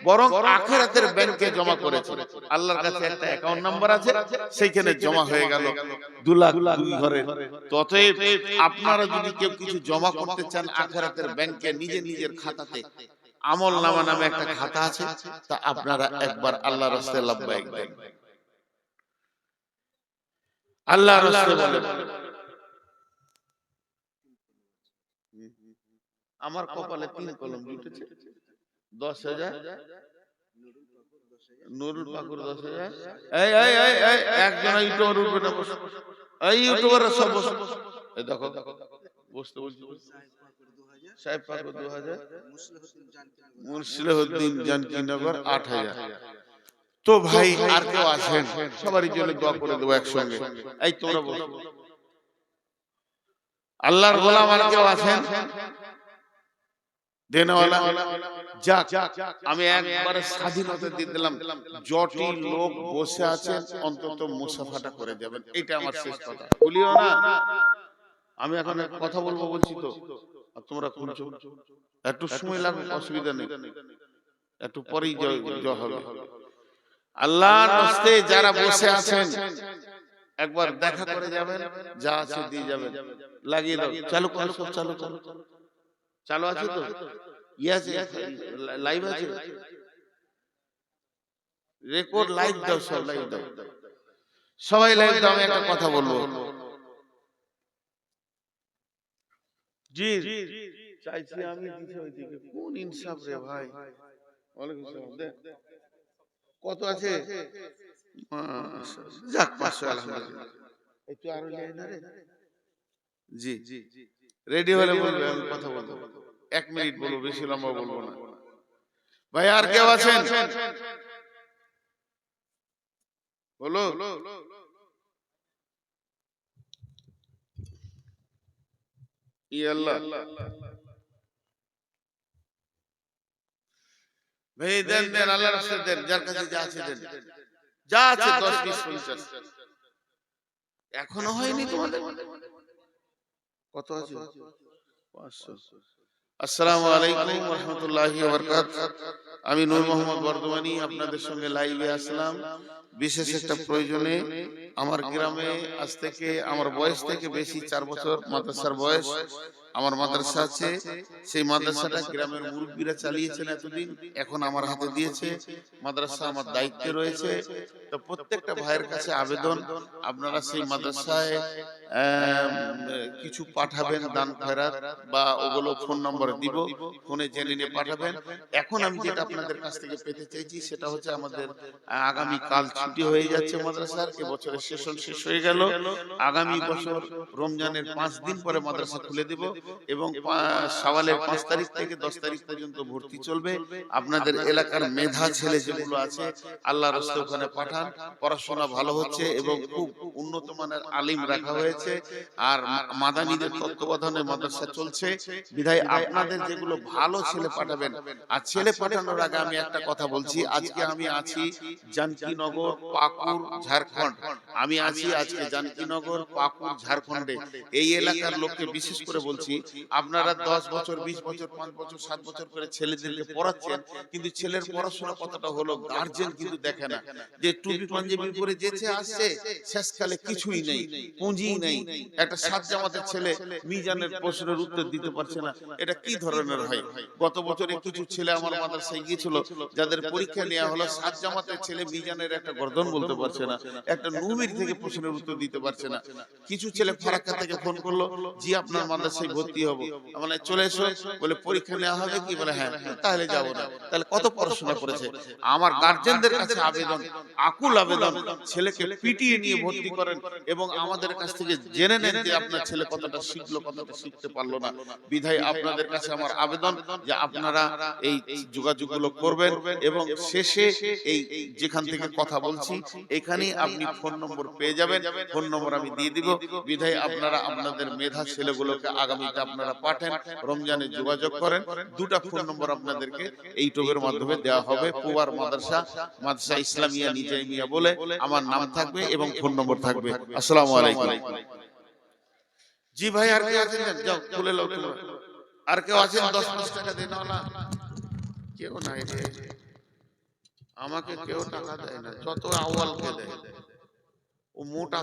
বরং আখিরাতের ব্যাংকে জমা করেছে। আল্লাহর কাছে একটা অ্যাকাউন্ট নাম্বার আছে, সেইখানে জমা হয়ে গেল 2 লাখ 2 ঘরে। ততএব আপনারা যদি কেউ কিছু জমা করতে চান আখিরাতের ব্যাংকে, নিজের খাতাতে, আমল নামা নামে একটা খাতা আছে, তা আপনারা একবার আল্লাহর রাস্তায় লাব্বাইক দেন। আল্লাহর রাস্তায় বলেন, আমার কপালে 3 কলম জুটেছে, 10,000। নুরুল পাকুর 10,000। এই এই এই এই একজন ইউটিউবার উঠবে না, বসো। এই ইউটিউবাররা সব বসো। এই দেখো, বসতে বলছি। সাহেব পাকুর 2,000, মুসলিহুদ্দিন জানকীনগর 8,000। তো ভাই আর কেউ আসেন, সবারই জন্য দোয়া করে দেবো একসঙ্গে। এই তোমরা বসো। আল্লাহর গোলাম আর কেউ আছেন দেনওয়ালা? যাক, আমি একবারে স্বাধীনতা দিয়ে দিলাম, যটি লোক বসে আছেন অন্তত মুসাফাটা করে যাবেন, এটা আমার শেষ কথা। বলিও না, আমি এখন কথা বলবো বলছি তো, আর তোমরা শুনছো। একটু সময় লাগবে, অসুবিধা নেই, একটু পরেই জয় হবে। আল্লাহর রাস্তে যারা বসে আছেন একবার দেখা করে যাবেন, যা আছে দিয়ে যাবেন। লাগিয়ে দাও, চালু করো, সব চালু করো। চালু আছে তো? ইয়েস, লাইভ আছে, রেকর্ড লাইভ দাও, সব লাইভ দাও, সবাই লাইভ দাও। আমি একটা কথা বলবো, জি চাইছি আমি দিতে ওইদিকে। কোন ইনসাফ রে ভাই, ওয়ালাইকুম আসসালাম। দেখ কত আছে, যাক 500, আলহামদুলিল্লাহ। একটু আরো যাই না রে। জি রেডি হলে বলবে, আমি কথা বলবো। 1 মিনিট বলবো, বেশি লম্বা বলবো না। ভাই আর কেউ আছেন? বলো। ই আল্লাহ, ভাই দেন দেন, আল্লাহর রাস্তায় দেন, যার কাছে যা আছে দেন, যা আছে 10, 20, 50। এখনো হয়নি তোমাদের? কত আছে? 500। আসসালামু আলাইকুম ওয়া রাহমাতুল্লাহি ওয়া বারাকাতুহু। আমি নূর মোহাম্মদ বর্ধমানি আপনাদের সঙ্গে লাইভে আসলাম বিশেষ একটা প্রয়োজনে। আমার গ্রামে আজ থেকে, আমার বয়স থেকে বেশি 4 বছর মাদ্রাসার বয়স। আমার মাদ্রাসা আছে, সেই মাদ্রাসাটা গ্রামের মুরব্বীরা চালিয়েছেন এতদিন, এখন আমার হাতে দিয়েছে। মাদ্রাসা আমার দায়িত্বে রয়েছে। তো প্রত্যেকটা ভাইয়ের কাছে আবেদন, আপনারা সেই মাদ্রাসায় কিছু পাঠাবেন, দান খয়রাত বা ওগুলো ফোন নম্বর দিব, ফোনে জেনে নিয়ে পাঠাবেন। এখন আমি যেটা আপনাদের কাছ থেকে পেতে চাইছি সেটা হচ্ছে, আমাদের আগামী কাল ছুটি হয়ে যাচ্ছে মাদ্রাসার, এবছরের সেশন শেষ হয়ে গেল। আগামী বছর রমজানের 5 দিন পরে মাদ্রাসা খুলে দেব। এবং শাওয়ালের 5 তারিখ থেকে 10 তারিখ পর্যন্ত ভর্তি চলবে। আপনাদের এলাকার মেধা ছেলে যেগুলো আছে আল্লাহর রাস্তায় ওখানে পাঠান। পড়াশোনা ভালো হচ্ছে এবং খুব উন্নত মানের আলিম রাখা হয়েছে। আর মাদানীদের তত্ত্বাবধানে মাদ্রাসা চলছে। বিধায় আপনাদের যেগুলো ভালো ছেলে পাঠাবেন। আর ছেলে পাঠানোর আগে আমি একটা কথা বলছি, আজকে আমি আছি জানকীনগর, পাকুড়, ঝাড়খণ্ড। আমি আছি আজকে জানকীনগর, পাকুড়, ঝাড়খণ্ডে। এই এলাকার লোককে বিশেষ করে বলছি, আপনারা 10 বছর, 20 বছর, 5 বছর, 7 বছর করে ছেলেদেরকে পড়াচ্ছেন, কিন্তু ছেলের পড়াশোনা কতটা হলো গার্জেন কিন্তু দেখে না। যে টুপি পাঞ্জাবি পরে যেচে আসছে, শেষকালে কিছুই নেই, পুঁজি নেই। একটা সাত জামাতের ছেলে মিজানের প্রশ্নের উত্তর দিতে পারছে না, এটা কি ধরনের হয়? গত বছরে কিছু ছেলে আমার মাদ্রাসায় গিয়েছিল, যাদের পরীক্ষা নেওয়া হলো, সাত জামাতের ছেলে মিজানের একটা গর্দন বলতে পারছে না, একটা নুমির থেকে প্রশ্নের উত্তর দিতে পারছে না। কিছু ছেলে ফারাক্কা থেকে ফোন করলো, জি আপনার মাদ্রাসায় ভর্তি হব। মানে চলে এসো, বলে পরীক্ষা নেওয়া হবে কি? বলে হ্যাঁ। তাহলে যাবো না। তাহলে কত পড়াশোনা করেছে? আমার গার্জেনদের কাছে আবেদন, আকুল আবেদন, ছেলেকে পিটিয়ে নিয়ে ভর্তি করেন এবং আমাদের কাছ থেকে জেনে নেন যে আপনার ছেলে কতটা শিখলো, কতটা শিখতে পারলো না। বিধায় আপনাদের কাছে আমার আবেদন যে আপনারা এই যোগাযোগগুলো করবেন এবং শেষে এই যেখান থেকে কথা বলছি এখানেই আপনি ফোন নম্বর পেয়ে যাবেন। ফোন নম্বর আমি দিয়ে দিব। বিধায় আপনারা আপনাদের মেধা ছেলেগুলোকে আগামীতে আপনারা পাঠান, রমজানে যোগাযোগ করেন। দুটা ফোন নম্বর আপনাদেরকে এই টোবের মাধ্যমে দেওয়া হবে। পুবার মাদ্রাসা, মাদ্রাসা ইসলামিয়া নিজামিয়া বলে আমার নাম থাকবে এবং ফোন নম্বর থাকবে। আসসালামু আলাইকুম। জি ভাই, আর কেউ আছেন? যাও খুলে লাও। আর কেউ আছেন 10-5 টাকা দেন না? কেউ নাই রে, আমাকে কেউ টাকা দেয় না, যত আউয়ালকে দেয়। ও মোটা